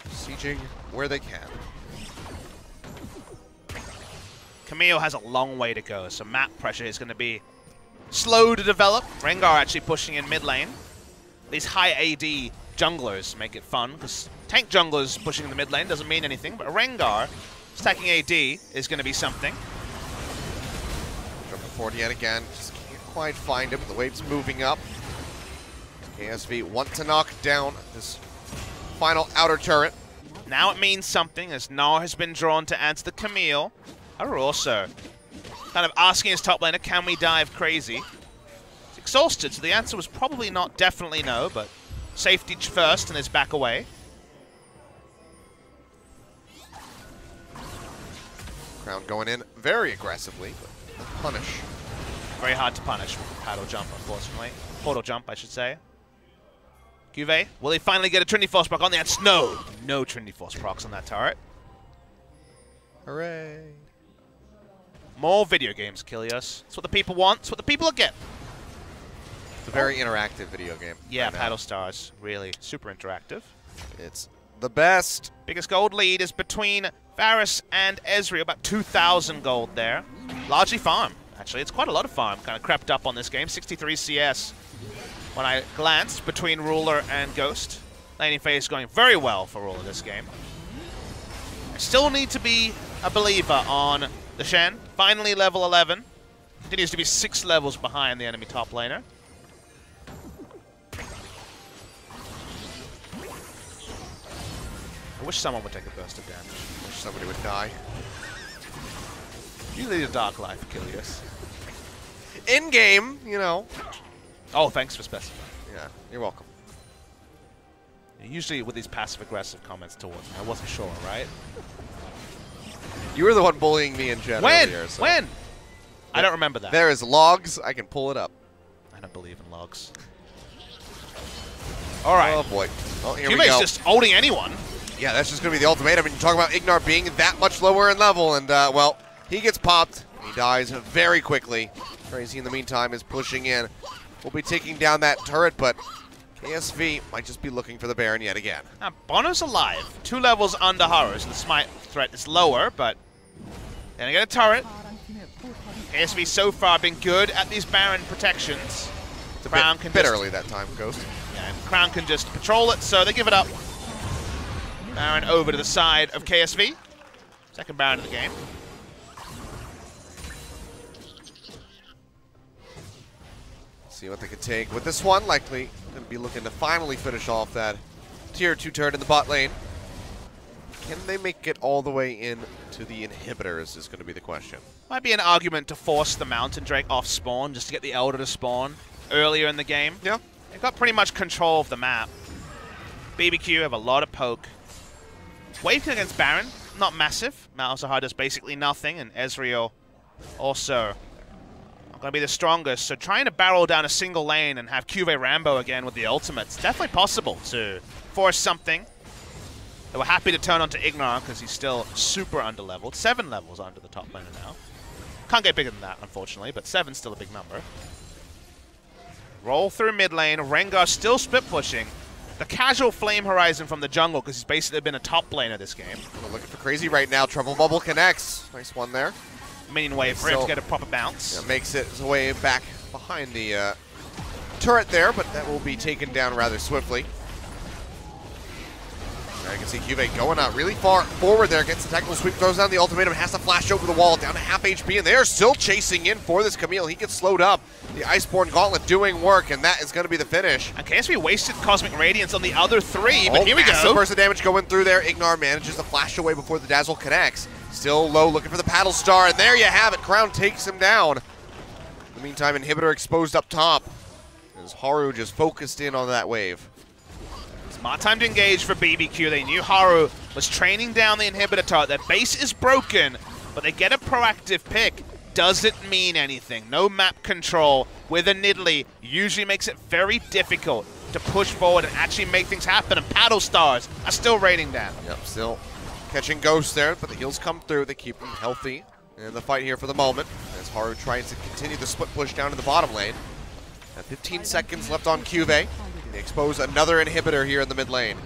Sieging where they can. Camille has a long way to go, so map pressure is going to be slow to develop. Rengar actually pushing in mid lane. These high AD junglers make it fun, because tank junglers pushing in the mid lane doesn't mean anything, but Rengar stacking AD is going to be something. Jumping forward yet again, just can't quite find him. The wave's moving up. KSV want to knock down this final outer turret. Now it means something, as Gnar has been drawn to answer the Camille. Haru also kind of asking his top laner, can we dive Crazy? He's exhausted, so the answer was probably not definitely no, but safety first and his back away. Crown going in very aggressively, but punish. Very hard to punish with the paddle jump, unfortunately. Portal jump, I should say. CuVee, will he finally get a Trinity Force proc on the answer? No! No Trinity Force procs on that turret. Hooray. More video games, Kilios. It's what the people want. It's what the people are getting. It's a very interactive video game. Yeah, right Paddle Stars. Really super interactive. It's the best. Biggest gold lead is between Varus and Ezreal. About 2,000 gold there. Largely farm, actually. It's quite a lot of farm. Kind of crept up on this game. 63 CS. when I glanced between Ruler and Ghost. Laning phase going very well for Ruler this game. I still need to be a believer on the Shen. Finally level 11. Continues to be 6 levels behind the enemy top laner. I wish someone would take a burst of damage. I wish somebody would die. You lead a dark life, Achilles. In-game, you know. Oh, thanks for specifying. Yeah, you're welcome. Usually with these passive-aggressive comments towards me. I wasn't sure, right? You were the one bullying me in Jen earlier. So. When? I don't remember that. There is logs. I can pull it up. I don't believe in logs. All right. Oh, boy. Oh, here we CuVee's go. just owning anyone. Yeah, that's just going to be the ultimatum. And you talk about IgNar being that much lower in level. And, well, he gets popped. He dies very quickly. Crazy, in the meantime, is pushing in. We'll be taking down that turret, but KSV might just be looking for the Baron yet again. Now, Bono's alive. 2 levels under Haru, so the smite threat is lower, but gonna get a turret. KSV so far been good at these Baron protections. It's a bit early that time, Ghost. Yeah, and Crown can just patrol it, so they give it up. Baron over to the side of KSV. Second Baron of the game. See what they can take with this one. Likely going to be looking to finally finish off that tier 2 turret in the bot lane. Can they make it all the way in to the inhibitors is going to be the question. Might be an argument to force the Mountain Drake off spawn just to get the Elder to spawn earlier in the game. Yeah. They've got pretty much control of the map. BBQ have a lot of poke. Wave against Baron, not massive. Malzahar does basically nothing, and Ezreal also not going to be the strongest. So trying to barrel down a single lane and have CuVee Rambo again with the ultimates, definitely possible to force something. They were happy to turn onto IgNar because he's still super underleveled. 7 levels under the top laner now. Can't get bigger than that, unfortunately, but 7's still a big number. Roll through mid lane. Rengar still split pushing. The casual flame horizon from the jungle because he's basically been a top laner this game. We're looking for crazy right now. Trouble Bubble connects. Nice one there. Minion wave for him to get a proper bounce. Yeah, makes it his way back behind the turret there, but that will be taken down rather swiftly. I can see CuVee going out really far forward there, gets the technical sweep, throws down the ultimatum, has to flash over the wall, down to half HP, and they're still chasing in for this Camille. He gets slowed up. The Iceborne Gauntlet doing work, and that is going to be the finish. And KSV wasted Cosmic Radiance on the other 3, but here we go. Massive burst of damage going through there. IgNar manages to flash away before the Dazzle connects. Still low, looking for the Paddle Star, and there you have it. Crown takes him down. In the meantime, Inhibitor exposed up top, as Haru just focused in on that wave. Smart time to engage for BBQ. They knew Haru was training down the inhibitor turret. Their base is broken, but they get a proactive pick. Doesn't mean anything. No map control with a Nidalee usually makes it very difficult to push forward and actually make things happen, and Paddle Stars are still raining down. Yep, still catching ghosts there, but the heals come through. They keep them healthy in the fight here for the moment, as Haru tries to continue the split push down to the bottom lane. 15 seconds left on CuVee. They expose another inhibitor here in the mid lane.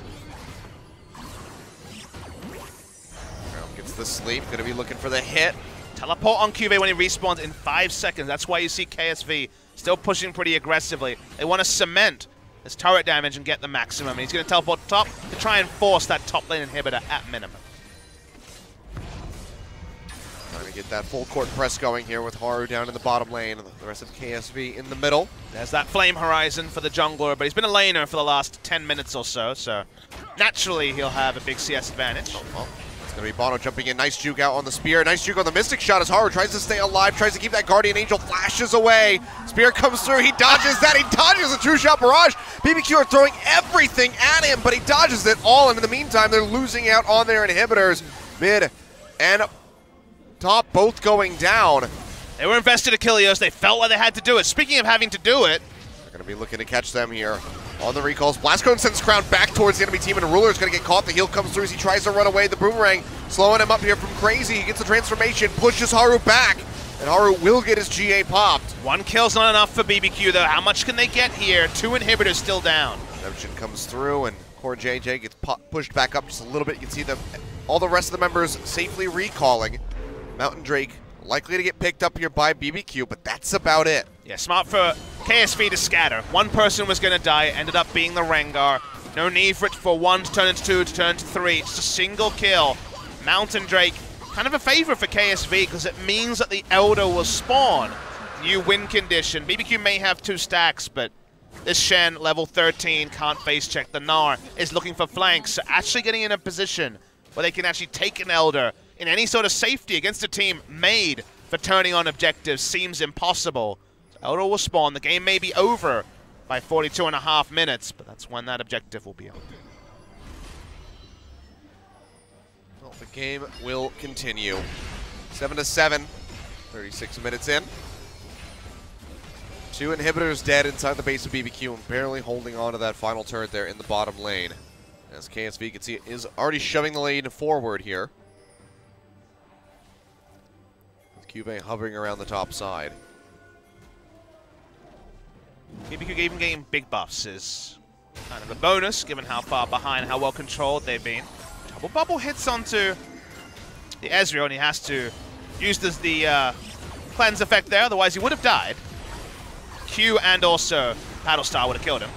Gets the sleep, going to be looking for the hit. Teleport on CuVee when he respawns in 5 seconds. That's why you see KSV still pushing pretty aggressively. They want to cement this turret damage and get the maximum. And he's going to teleport top to try and force that top lane inhibitor at minimum. Trying to get that full court press going here with Haru down in the bottom lane and the rest of KSV in the middle. There's that flame horizon for the jungler, but he's been a laner for the last 10 minutes or so, so naturally he'll have a big CS advantage. Oh, well, it's going to be Bono jumping in. Nice juke out on the spear. Nice juke on the Mystic shot as Haru tries to stay alive, tries to keep that Guardian Angel, flashes away. Spear comes through. He dodges that. He dodges a True Shot Barrage. BBQ are throwing everything at him, but he dodges it all, and in the meantime, they're losing out on their inhibitors. Mid and top both going down. They were invested Achilles. They felt like they had to do it. Speaking of having to do it, they're going to be looking to catch them here on the recalls. Blastcone sends Crown back towards the enemy team, and Ruler's going to get caught. The heal comes through as he tries to run away. The Boomerang slowing him up here from Crazy. He gets the transformation, pushes Haru back, and Haru will get his GA popped. 1 kill's not enough for BBQ, though. How much can they get here? 2 inhibitors still down. Redemption comes through, and CoreJJ gets pushed back up just a little bit. You can see them, all the rest of the members safely recalling. Mountain Drake likely to get picked up here by BBQ, but that's about it. Yeah, smart for KSV to scatter. One person was going to die, ended up being the Rengar. No need for it for one to turn into two, to turn into three. It's just a single kill. Mountain Drake, kind of a favor for KSV because it means that the Elder will spawn. New win condition. BBQ may have 2 stacks, but this Shen, level 13, can't face check. The Gnar is looking for flanks, so actually getting in a position where they can actually take an Elder in any sort of safety against a team made for turning on objectives seems impossible. So Elder will spawn. The game may be over by 42.5 minutes, but that's when that objective will be on. Well, the game will continue. 7-7, 36 minutes in. 2 inhibitors dead inside the base of BBQ and barely holding on to that final turret there in the bottom lane. As KSV can see, is already shoving the lane forward here. With CuVee hovering around the top side. BBQ even getting big buffs is kind of a bonus, given how far behind, how well controlled they've been. Double bubble hits onto the Ezreal, and he has to use the cleanse effect there, otherwise he would have died. Q and also Battlestar would have killed him.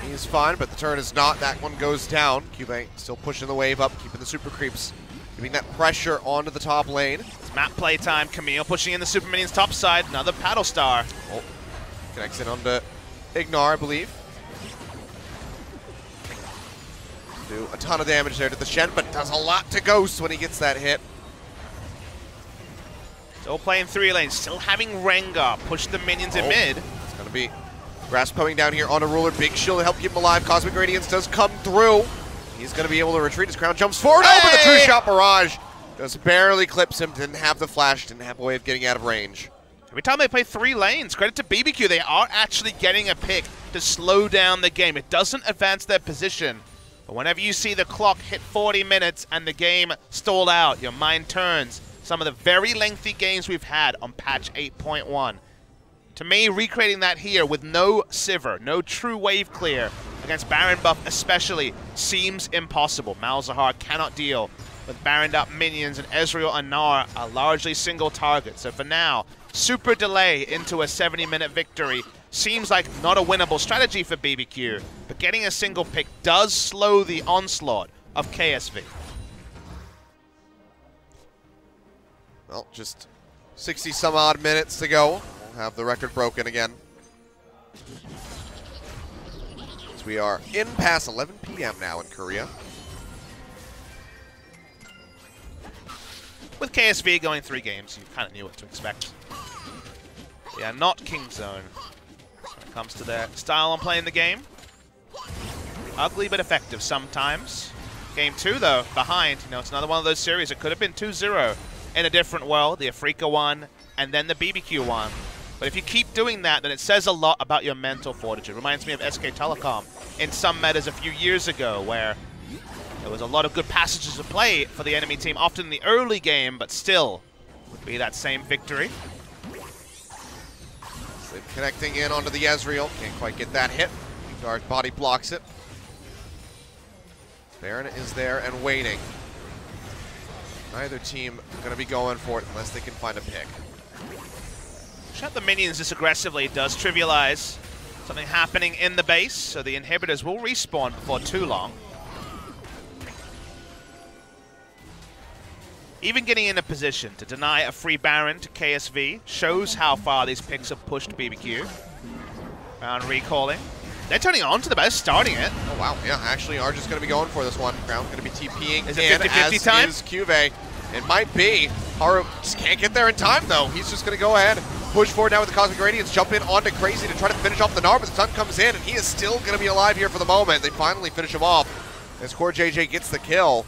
He's fine, but the turret is not. That one goes down. CuVee still pushing the wave up, keeping the super creeps, giving that pressure onto the top lane. It's map play time. Camille pushing in the super minions top side. Another Battlestar. Oh, connects in onto IgNar, I believe. Do a ton of damage there to the Shen, but does a lot to Ghost when he gets that hit. Still playing 3 lanes, still having Rengar push the minions in mid. It's going to be Grasp coming down here on a Ruler. Big shield to help keep him alive. Cosmic Radiance does come through. He's going to be able to retreat. His crown jumps forward. Oh, but the True Shot Barrage just barely clips him. Didn't have the flash, didn't have a way of getting out of range. Every time they play 3 lanes, credit to BBQ, they are actually getting a pick to slow down the game. It doesn't advance their position, but whenever you see the clock hit 40 minutes and the game stalled out, your mind turns. Some of the very lengthy games we've had on patch 8.1. To me, recreating that here with no Sivir, no true wave clear, against Baron buff especially, seems impossible. Malzahar cannot deal with Baroned up minions, and Ezreal and Gnar are largely single targets. So for now, super delay into a 70-minute victory seems like not a winnable strategy for BBQ, but getting a single pick does slow the onslaught of KSV. Well, just 60-some-odd minutes to go. We'll have the record broken again. As we are in past 11 p.m. now in Korea. With KSV going 3 games, you kind of knew what to expect. Yeah, not King Zone when it comes to their style on playing the game. Ugly but effective sometimes. Game 2, though, behind. You know, it's another one of those series. It could have been 2-0 in a different world. The FLICKR one, and then the BBQ one. But if you keep doing that, then it says a lot about your mental fortitude. It reminds me of SK Telecom in some metas a few years ago, where there was a lot of good passages of play for the enemy team, often in the early game, but still would be that same victory. Connecting in onto the Ezreal. Can't quite get that hit. Guard body blocks it. Baron is there and waiting. Neither team going to be going for it unless they can find a pick. Shut the minions this aggressively does trivialize something happening in the base, so the inhibitors will respawn before too long. Even getting in a position to deny a free Baron to KSV shows how far these picks have pushed BBQ. Baron recalling. They're turning on to the best, starting it. Oh, wow. Yeah, actually are just going to be going for this one. Crown going to be TPing is it 50-50 time? Is CuVee. It might be. Haru just can't get there in time, though. He's just going to go ahead, push forward now with the Cosmic Radiance, jump in onto Crazy to try to finish off the Gnar, but the sun comes in, and he is still going to be alive here for the moment. They finally finish him off as CoreJJ gets the kill.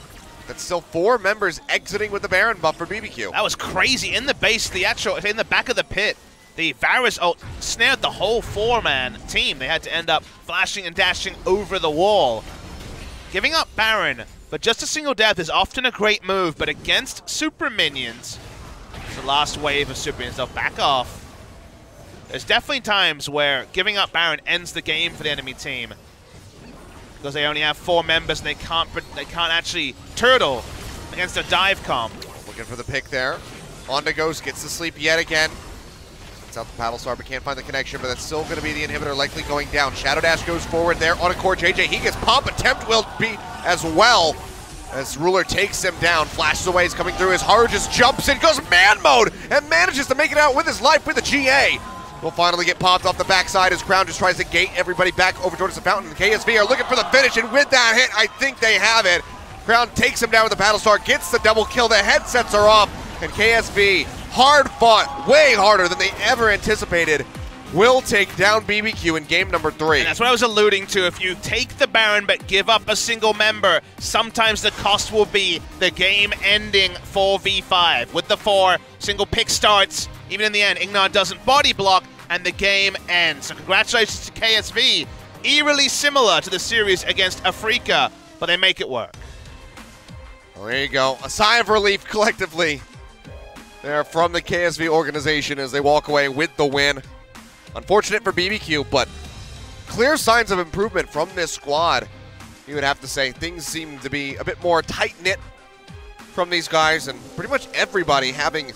That's still 4 members exiting with the Baron buff for BBQ. That was crazy. In the base, the actual, in the back of the pit, the Varus ult snared the whole 4-man team. They had to end up flashing and dashing over the wall. Giving up Baron, but just a single death is often a great move, but against super minions, the last wave of super minions, they'll back off. There's definitely times where giving up Baron ends the game for the enemy team, because they only have 4 members and they can't actually turtle against a dive comp. Looking for the pick there. Onto Ghost, gets to sleep yet again. It's out the Paddle Star, but can't find the connection, but that's still going to be the inhibitor likely going down. Shadow Dash goes forward there on a CoreJJ. He gets pump. Tempt will be as well as Ruler takes him down. Flashes away, he's coming through as Haru just jumps in, goes man mode, and manages to make it out with his life with a GA. Will finally get popped off the backside as Crown just tries to gate everybody back over towards the fountain. The KSV are looking for the finish, and with that hit, I think they have it. Crown takes him down with the Paddle Star, gets the double kill, the headsets are off, and KSV, hard fought, way harder than they ever anticipated, will take down BBQ in game number 3. And that's what I was alluding to. If you take the Baron but give up a single member, sometimes the cost will be the game-ending 4v5. With the 4, single pick starts. Even in the end, IgNar doesn't body block, and the game ends. So congratulations to KSV. Eerily similar to the series against FLICKR, but they make it work. Well, there you go. A sigh of relief collectively there from the KSV organization as they walk away with the win. Unfortunate for BBQ, but clear signs of improvement from this squad. You would have to say things seem to be a bit more tight-knit from these guys, and pretty much everybody having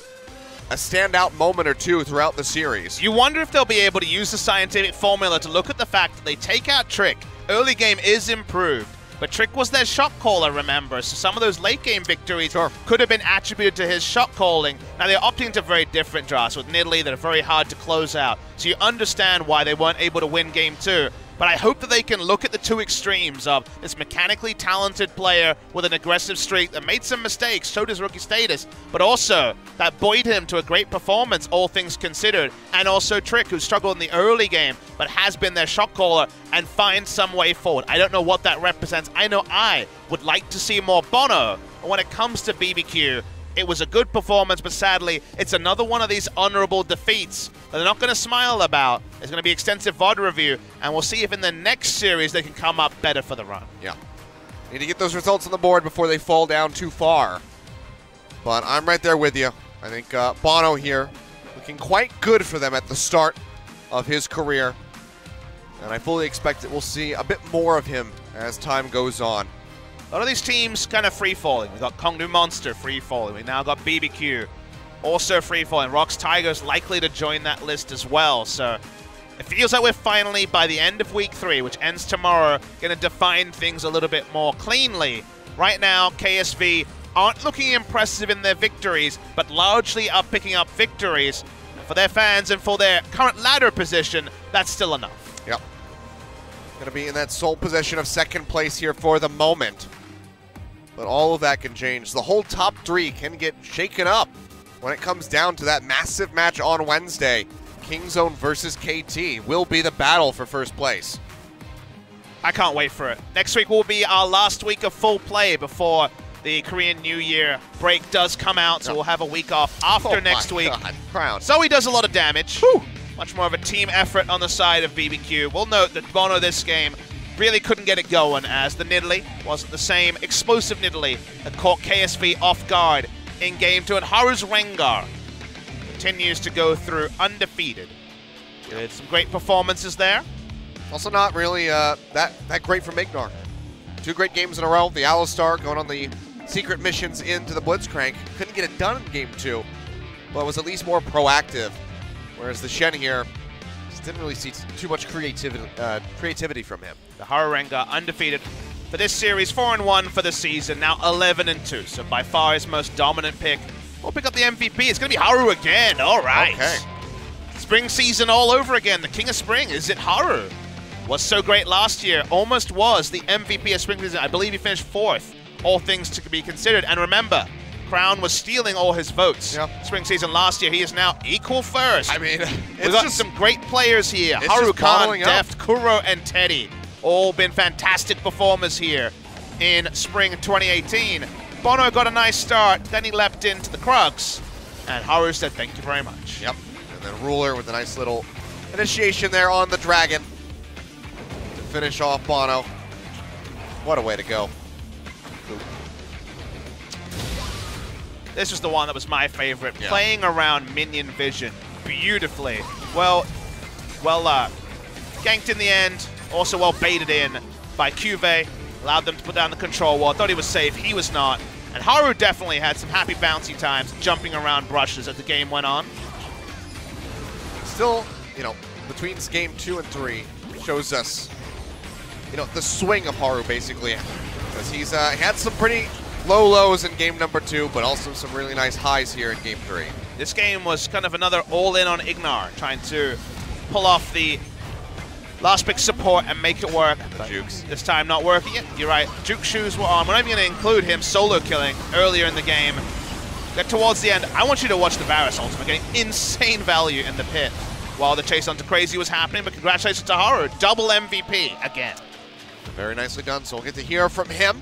a standout moment or two throughout the series. You wonder if they'll be able to use the scientific formula to look at the fact that they take out Trick. Early game is improved, but Trick was their shot caller, remember, so some of those late game victories could have been attributed to his shot calling. Now they're opting into very different drafts with Nidalee that are very hard to close out, so you understand why they weren't able to win game 2. But I hope that they can look at the two extremes of this mechanically talented player with an aggressive streak that made some mistakes, showed his rookie status, but also that buoyed him to a great performance, all things considered. And also Trick, who struggled in the early game, but has been their shot caller, and find some way forward. I don't know what that represents. I know I would like to see more Bono. But when it comes to BBQ, it was a good performance, but sadly, it's another one of these honorable defeats that they're not going to smile about. There's going to be extensive VOD review, and we'll see if in the next series they can come up better for the run. Yeah. Need to get those results on the board before they fall down too far. But I'm right there with you. I think Bono here looking quite good for them at the start of his career. And I fully expect that we'll see a bit more of him as time goes on. A lot of these teams kind of free-falling. We've got Kongnu Monster free-falling. We've now got BBQ also free-falling. Rox Tiger's likely to join that list as well. So it feels like we're finally, by the end of week 3, which ends tomorrow, going to define things a little bit more cleanly. Right now, KSV aren't looking impressive in their victories, but largely are picking up victories. And for their fans and for their current ladder position, that's still enough. Yep. Going to be in that sole possession of second place here for the moment. But all of that can change. The whole top 3 can get shaken up when it comes down to that massive match on Wednesday. Kingzone versus KT will be the battle for first place. I can't wait for it. Next week will be our last week of full play before the Korean New Year break does come out, so we'll have a week off after next week. Crown. So he does a lot of damage. Whew. Much more of a team effort on the side of BBQ. We'll note that Bono this game really couldn't get it going, as the Nidalee wasn't the same explosive Nidalee that caught KSV off guard in game 2, and Haru's Rengar continues to go through undefeated. With some great performances there. Also not really that great from IgNar. 2 great games in a row. The Alistar going on the secret missions into the Blitzcrank. Couldn't get it done in game 2, but was at least more proactive. Whereas the Shen here just didn't really see too much creativity from him. The Haru Rengar undefeated for this series, 4-1 for the season, now 11-2. So by far his most dominant pick. We'll pick up the MVP. It's going to be Haru again. All right. Okay. Spring season all over again. The King of Spring. Is it Haru? Was so great last year. Almost was the MVP of spring season. I believe he finished 4th, all things to be considered. And remember, Crown was stealing all his votes. Yep. Spring season last year. He is now equal first. I mean, we've got some great players here. Haru, Khan, Deft, Kuro, and Teddy. All been fantastic performers here in spring 2018. Bono got a nice start, then he leapt into the Krugs, and Haru said thank you very much. Yep, and then Ruler with a nice little initiation there on the Dragon to finish off Bono. What a way to go. This was the one that was my favorite, playing around minion vision beautifully. Well, ganked in the end, also well baited in by CuVee, allowed them to put down the control wall. Thought he was safe, he was not. And Haru definitely had some happy bouncy times, jumping around brushes as the game went on. still, you know, between game 2 and 3, shows us, you know, the swing of Haru basically. Because he's had some pretty low lows in game number 2, but also some really nice highs here in game 3. This game was kind of another all-in on IgNar, trying to pull off the last pick support and make it work. Jukes. This time not working it. You're right. Juke shoes were on. We're not even going to include him solo killing earlier in the game. Then towards the end, I want you to watch the Varus ultimate getting insane value in the pit while the chase onto Crazy was happening. But congratulations to Haru, double MVP again. Very nicely done. So we'll get to hear from him.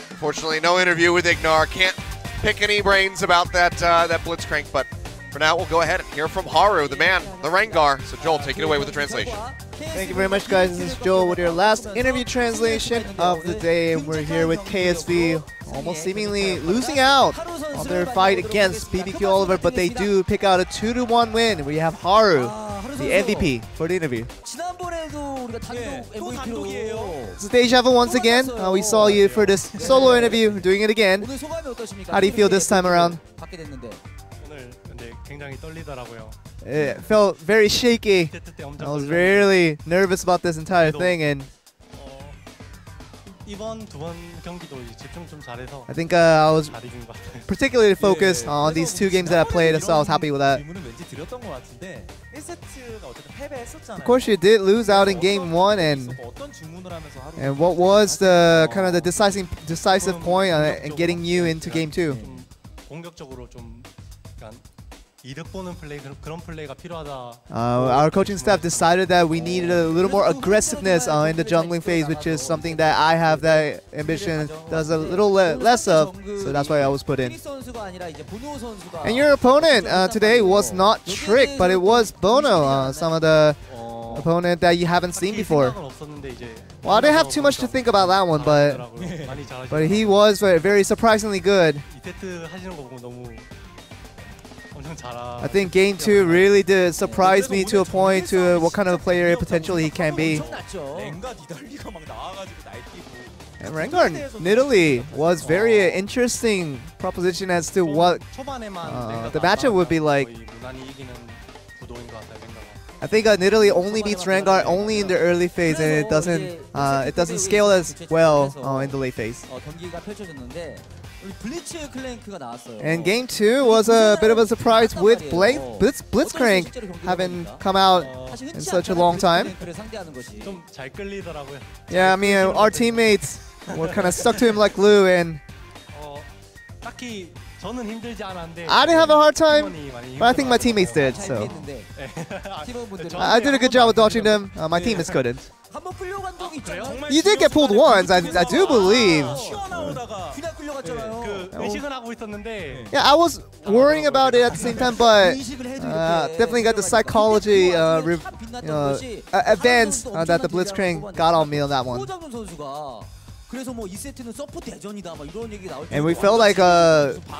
Unfortunately, no interview with IgNar. Can't pick any brains about that that Blitzcrank, but for now, we'll go ahead and hear from Haru, the man, the Rengar. So Joel, take it away with the translation. Thank you very much, guys. This is Joel with your last interview translation of the day. We're here with KSV, almost seemingly losing out on their fight against BBQ Oliver, but they do pick out a 2-1 win. We have Haru, the MVP, for the interview. This is Deja Vu once again. We saw you for this solo interview, doing it again. How do you feel this time around? It felt very shaky. I was really nervous about this entire thing, and I think I was particularly focused on these 2 games that I played, so I was happy with that. Of course, you did lose out in game 1, and what was the kind of the decisive point in getting you into game 2? Our coaching staff decided that we needed a little more aggressiveness in the jungling phase, which is something that I have that ambition does a little less of, so that's why I was put in. And your opponent today was not Trick, but it was Bono, some of the opponent that you haven't seen before. Well, I didn't have too much to think about that one, but he was very surprisingly good. I think game 2 really did surprise me to a point to what kind of a player potentially he can be. And Rengar Nidalee was very interesting proposition as to what the matchup would be like. I think Nidalee only beats Rengar only in the early phase, and it doesn't scale as well in the late phase. And game 2 was a bit of a surprise with Blitzcrank having come out in such a long time. Yeah, I mean, our teammates were kind of stuck to him like glue, and I didn't have a hard time, but I think my teammates did, so I did a good job with dodging them. My teammates couldn't. You did get pulled once, I do believe. Yeah, I was worrying about it at the same time, but definitely got the psychology advance that the Blitzcrank got on me on that one. And we felt like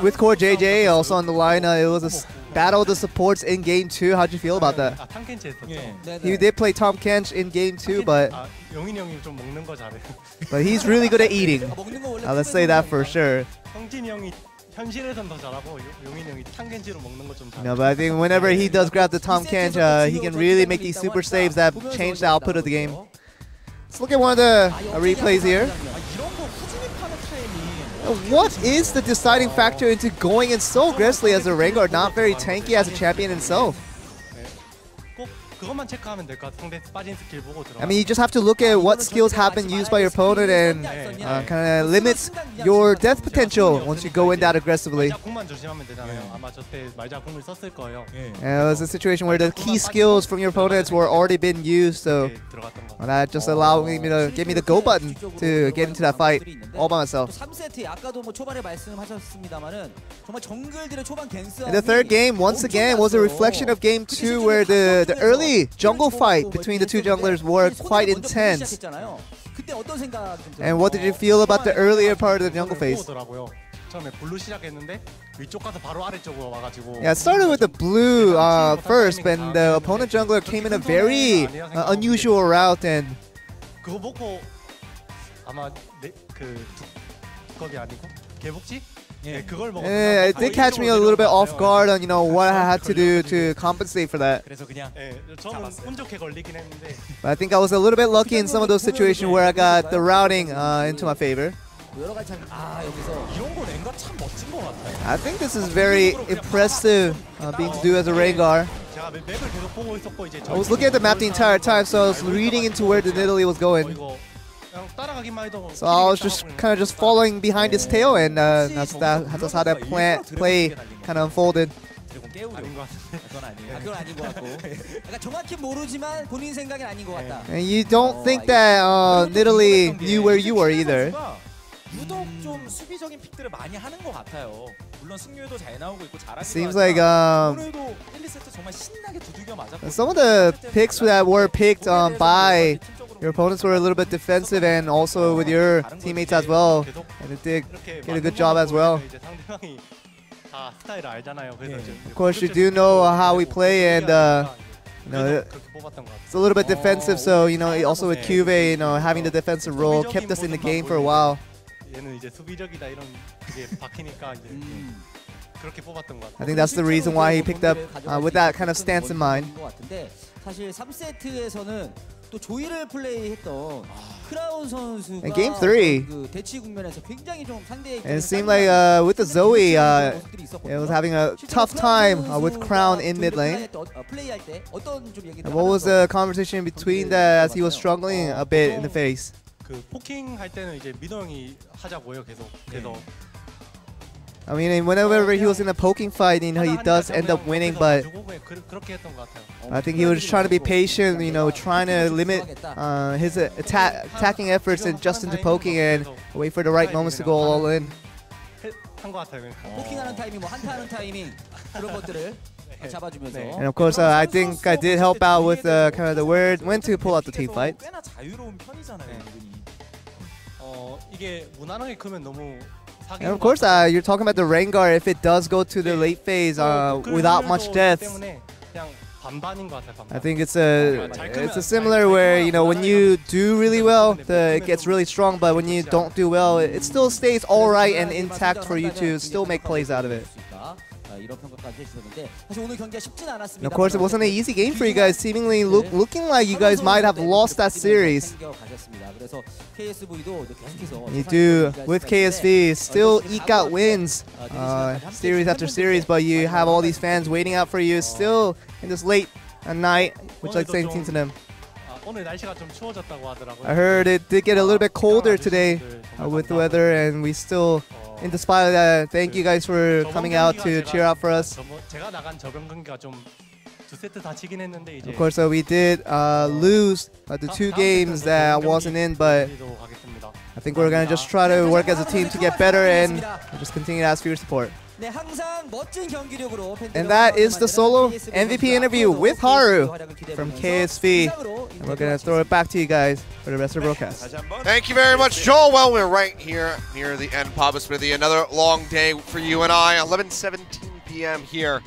with CoreJJ also on the line, it was a battle of the supports in game 2. How'd you feel about that? He did play Tom Kench in game 2, but he's really good at eating. Let's say that for sure. No, but I think whenever he does grab the Tom Kench, he can really make these super saves that change the output of the game. Let's look at one of the replays here. What is the deciding factor into going in so aggressively as a Rengar, not very tanky as a champion himself? I mean, you just have to look at what skills have been used by your opponent and kind of limits your death potential once you go in that aggressively. And it was a situation where the key skills from your opponents were already been used, so that just allowed me to give me the go button to get into that fight all by myself. And the third game, once again, was a reflection of game 2, where the early jungle fight between the 2 junglers were quite intense. And what did you feel about the earlier part of the jungle phase? Yeah, it started with the blue first, but the opponent jungler came in a very unusual route, and It did catch me a little bit off guard on what I had to do to compensate for that. But I think I was a little bit lucky in some of those situations where I got the routing into my favor. I think this is very impressive being to do as a Rengar. I was looking at the map the entire time, so I was reading into where the Nidalee was going. So I was just kind of following behind his tail, and that's how that play kind of unfolded. And you don't think that Nidalee knew where you were either. Seems like some of the picks that were picked by your opponents were a little bit defensive, and also with your teammates as well. And it did get a good job as well. Of course, you do know how we play, and it's a little bit defensive. So also with CuVee, having the defensive role kept us in the game for a while. I think that's the reason why he picked up with that kind of stance in mind. In Game 3, and it seemed like with the Zoe, it was having a tough time with Crown in mid lane. And what was the conversation between that as he was struggling a bit in the face? I mean, whenever he was in a poking fight, he does end up winning, but I think he was just trying to be patient, trying to limit his attacking efforts and just into poking and wait for the right moments to go all in. And of course, I think I did help out with kind of the word when to pull out the team fight. And of course, you're talking about the Rengar. If it does go to the late phase without much deaths, I think it's a similar where when you do really well, it gets really strong. But when you don't do well, it still stays all right and intact for you to still make plays out of it. And of course, it wasn't an easy game for you guys. Seemingly looking like you guys might have lost that series. You do, with KSV, still eke out wins series after series, but you have all these fans waiting out for you still in this late at night, which like same thing to them. I heard it did get a little bit colder today with the weather, and we still, in despite of that, thank you guys for coming out to cheer out for us. Of course, we did lose the 2 games that I wasn't in, but I think we're going to just try to work as a team to get better and just continue to ask for your support. And that is the solo MVP interview with Haru from KSV. And we're going to throw it back to you guys for the rest of the broadcast. Thank you very much, Joel. Well, we're right here near the end, Papa Smithy. Another long day for you and I, 11:17 p.m. here.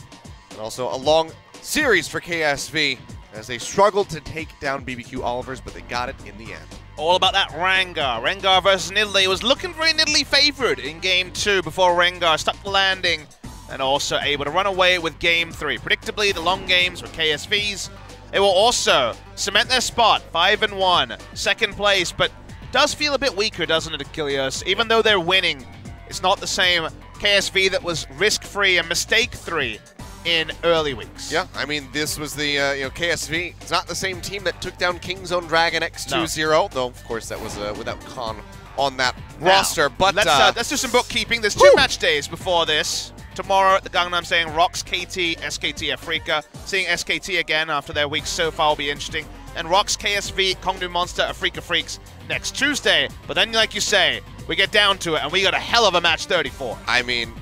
And also a long series for KSV as they struggled to take down BBQ Olivers, but they got it in the end. All about that Rengar. Rengar versus Nidalee. Was looking very Nidalee favored in Game 2 before Rengar stuck the landing and also able to run away with Game 3. Predictably, the long games with KSVs. They will also cement their spot, 5-1, second place, but does feel a bit weaker, doesn't it, Achilles? Even though they're winning, it's not the same KSV that was risk-free and mistake-free in early weeks. Yeah, I mean, this was the KSV. It's not the same team that took down King's Own Dragon X2-0, though of course that was without Khan on that roster. But let's do some bookkeeping. There's 2 match days before this. Tomorrow at the Gangnam saying ROX, KT, SKT, Afrika. Seeing SKT again after their week so far will be interesting. And ROX, KSV, Kongnu Monster, Afrika Freaks next Tuesday. But then, like you say, we get down to it and we got a hell of a match 34. I mean,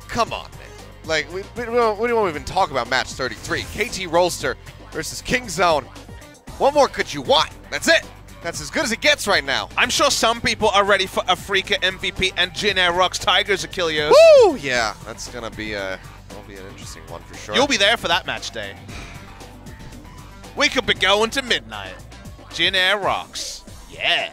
come on, man. Like, we don't even talk about match 33. KT Rolster versus Kingzone. What more could you want? That's it. That's as good as it gets right now. I'm sure some people are ready for Afrika MVP and IgNar ROX Tigers, Achilles. Woo! Yeah, that's gonna be an interesting one for sure. You'll be there for that match day. We could be going to midnight. IgNar ROX. Yeah.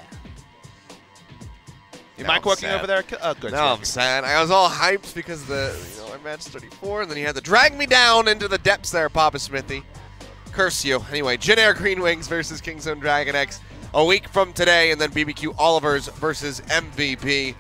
You mic working over there? Oh, good. No, I'm sad. I was all hyped because I matched 34, and then he had to drag me down into the depths there, Papa Smithy. Curse you. Anyway, Gnar Green Wings versus Kingzone Dragon X a week from today, and then BBQ Olivers versus MVP.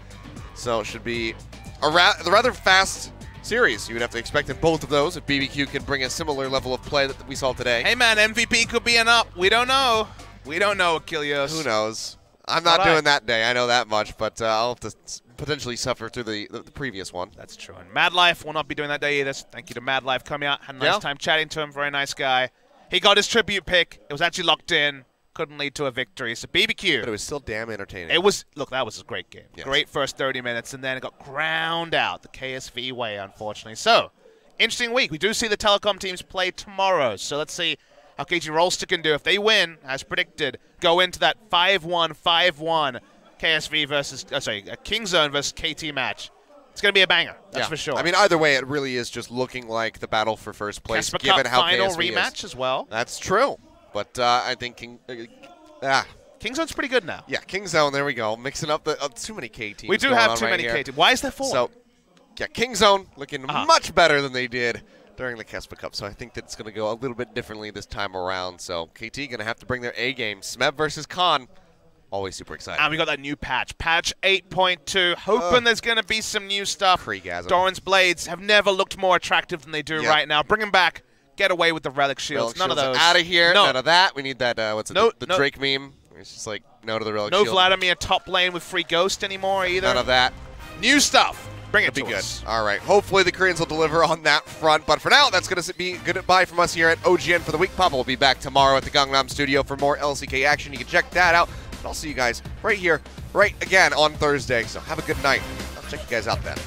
So it should be a rather fast series. You would have to expect in both of those if BBQ can bring a similar level of play that we saw today. Hey, man, MVP could be an up. We don't know. We don't know, Achilles. Who knows? I'm not doing that day. I know that much, but I'll have to potentially suffer through the previous one. That's true. And Mad Life will not be doing that day either. So thank you to Mad Life coming out. Had a nice time chatting to him. Very nice guy. He got his tribute pick. It was actually locked in. Couldn't lead to a victory. So BBQ. But it was still damn entertaining. It was. Look, that was a great game. Yes. Great first 30 minutes, and then it got ground out the KSV way, unfortunately. So, interesting week. We do see the telecom teams play tomorrow. So let's see how KG Rollster can do. If they win, as predicted, go into that 5-1, 5-1 KSV versus, Kingzone versus KT match. It's going to be a banger, that's for sure. I mean, either way, it really is just looking like the battle for first place, Casper given Cup how final KSV rematch is. as well. That's true, but I think Kingzone's pretty good now. Yeah, Kingzone, there we go. Mixing up the too many K teams. We do have too many K teams. Why is there 4? So, yeah, Kingzone looking much better than they did during the Casper Cup, so I think that's going to go a little bit differently this time around. So KT going to have to bring their A game. Smeb versus Khan, always super exciting. And we got that new patch, patch 8.2. Hoping there's going to be some new stuff. Freegasm. Doran's blades have never looked more attractive than they do right now. Bring them back. Get away with the relic shields. None of those. Out of here. No. None of that. We need that. What's it? The Drake meme. It's just like no to the relic shield. No Vladimir top lane with free ghost anymore either. None of that. New stuff. Bring it to good. us. All right. Hopefully the Koreans will deliver on that front. But for now, that's going to be goodbye from us here at OGN for the week. Papa will be back tomorrow at the Gangnam Studio for more LCK action. You can check that out. And I'll see you guys right here, right again on Thursday. So have a good night. I'll check you guys out then.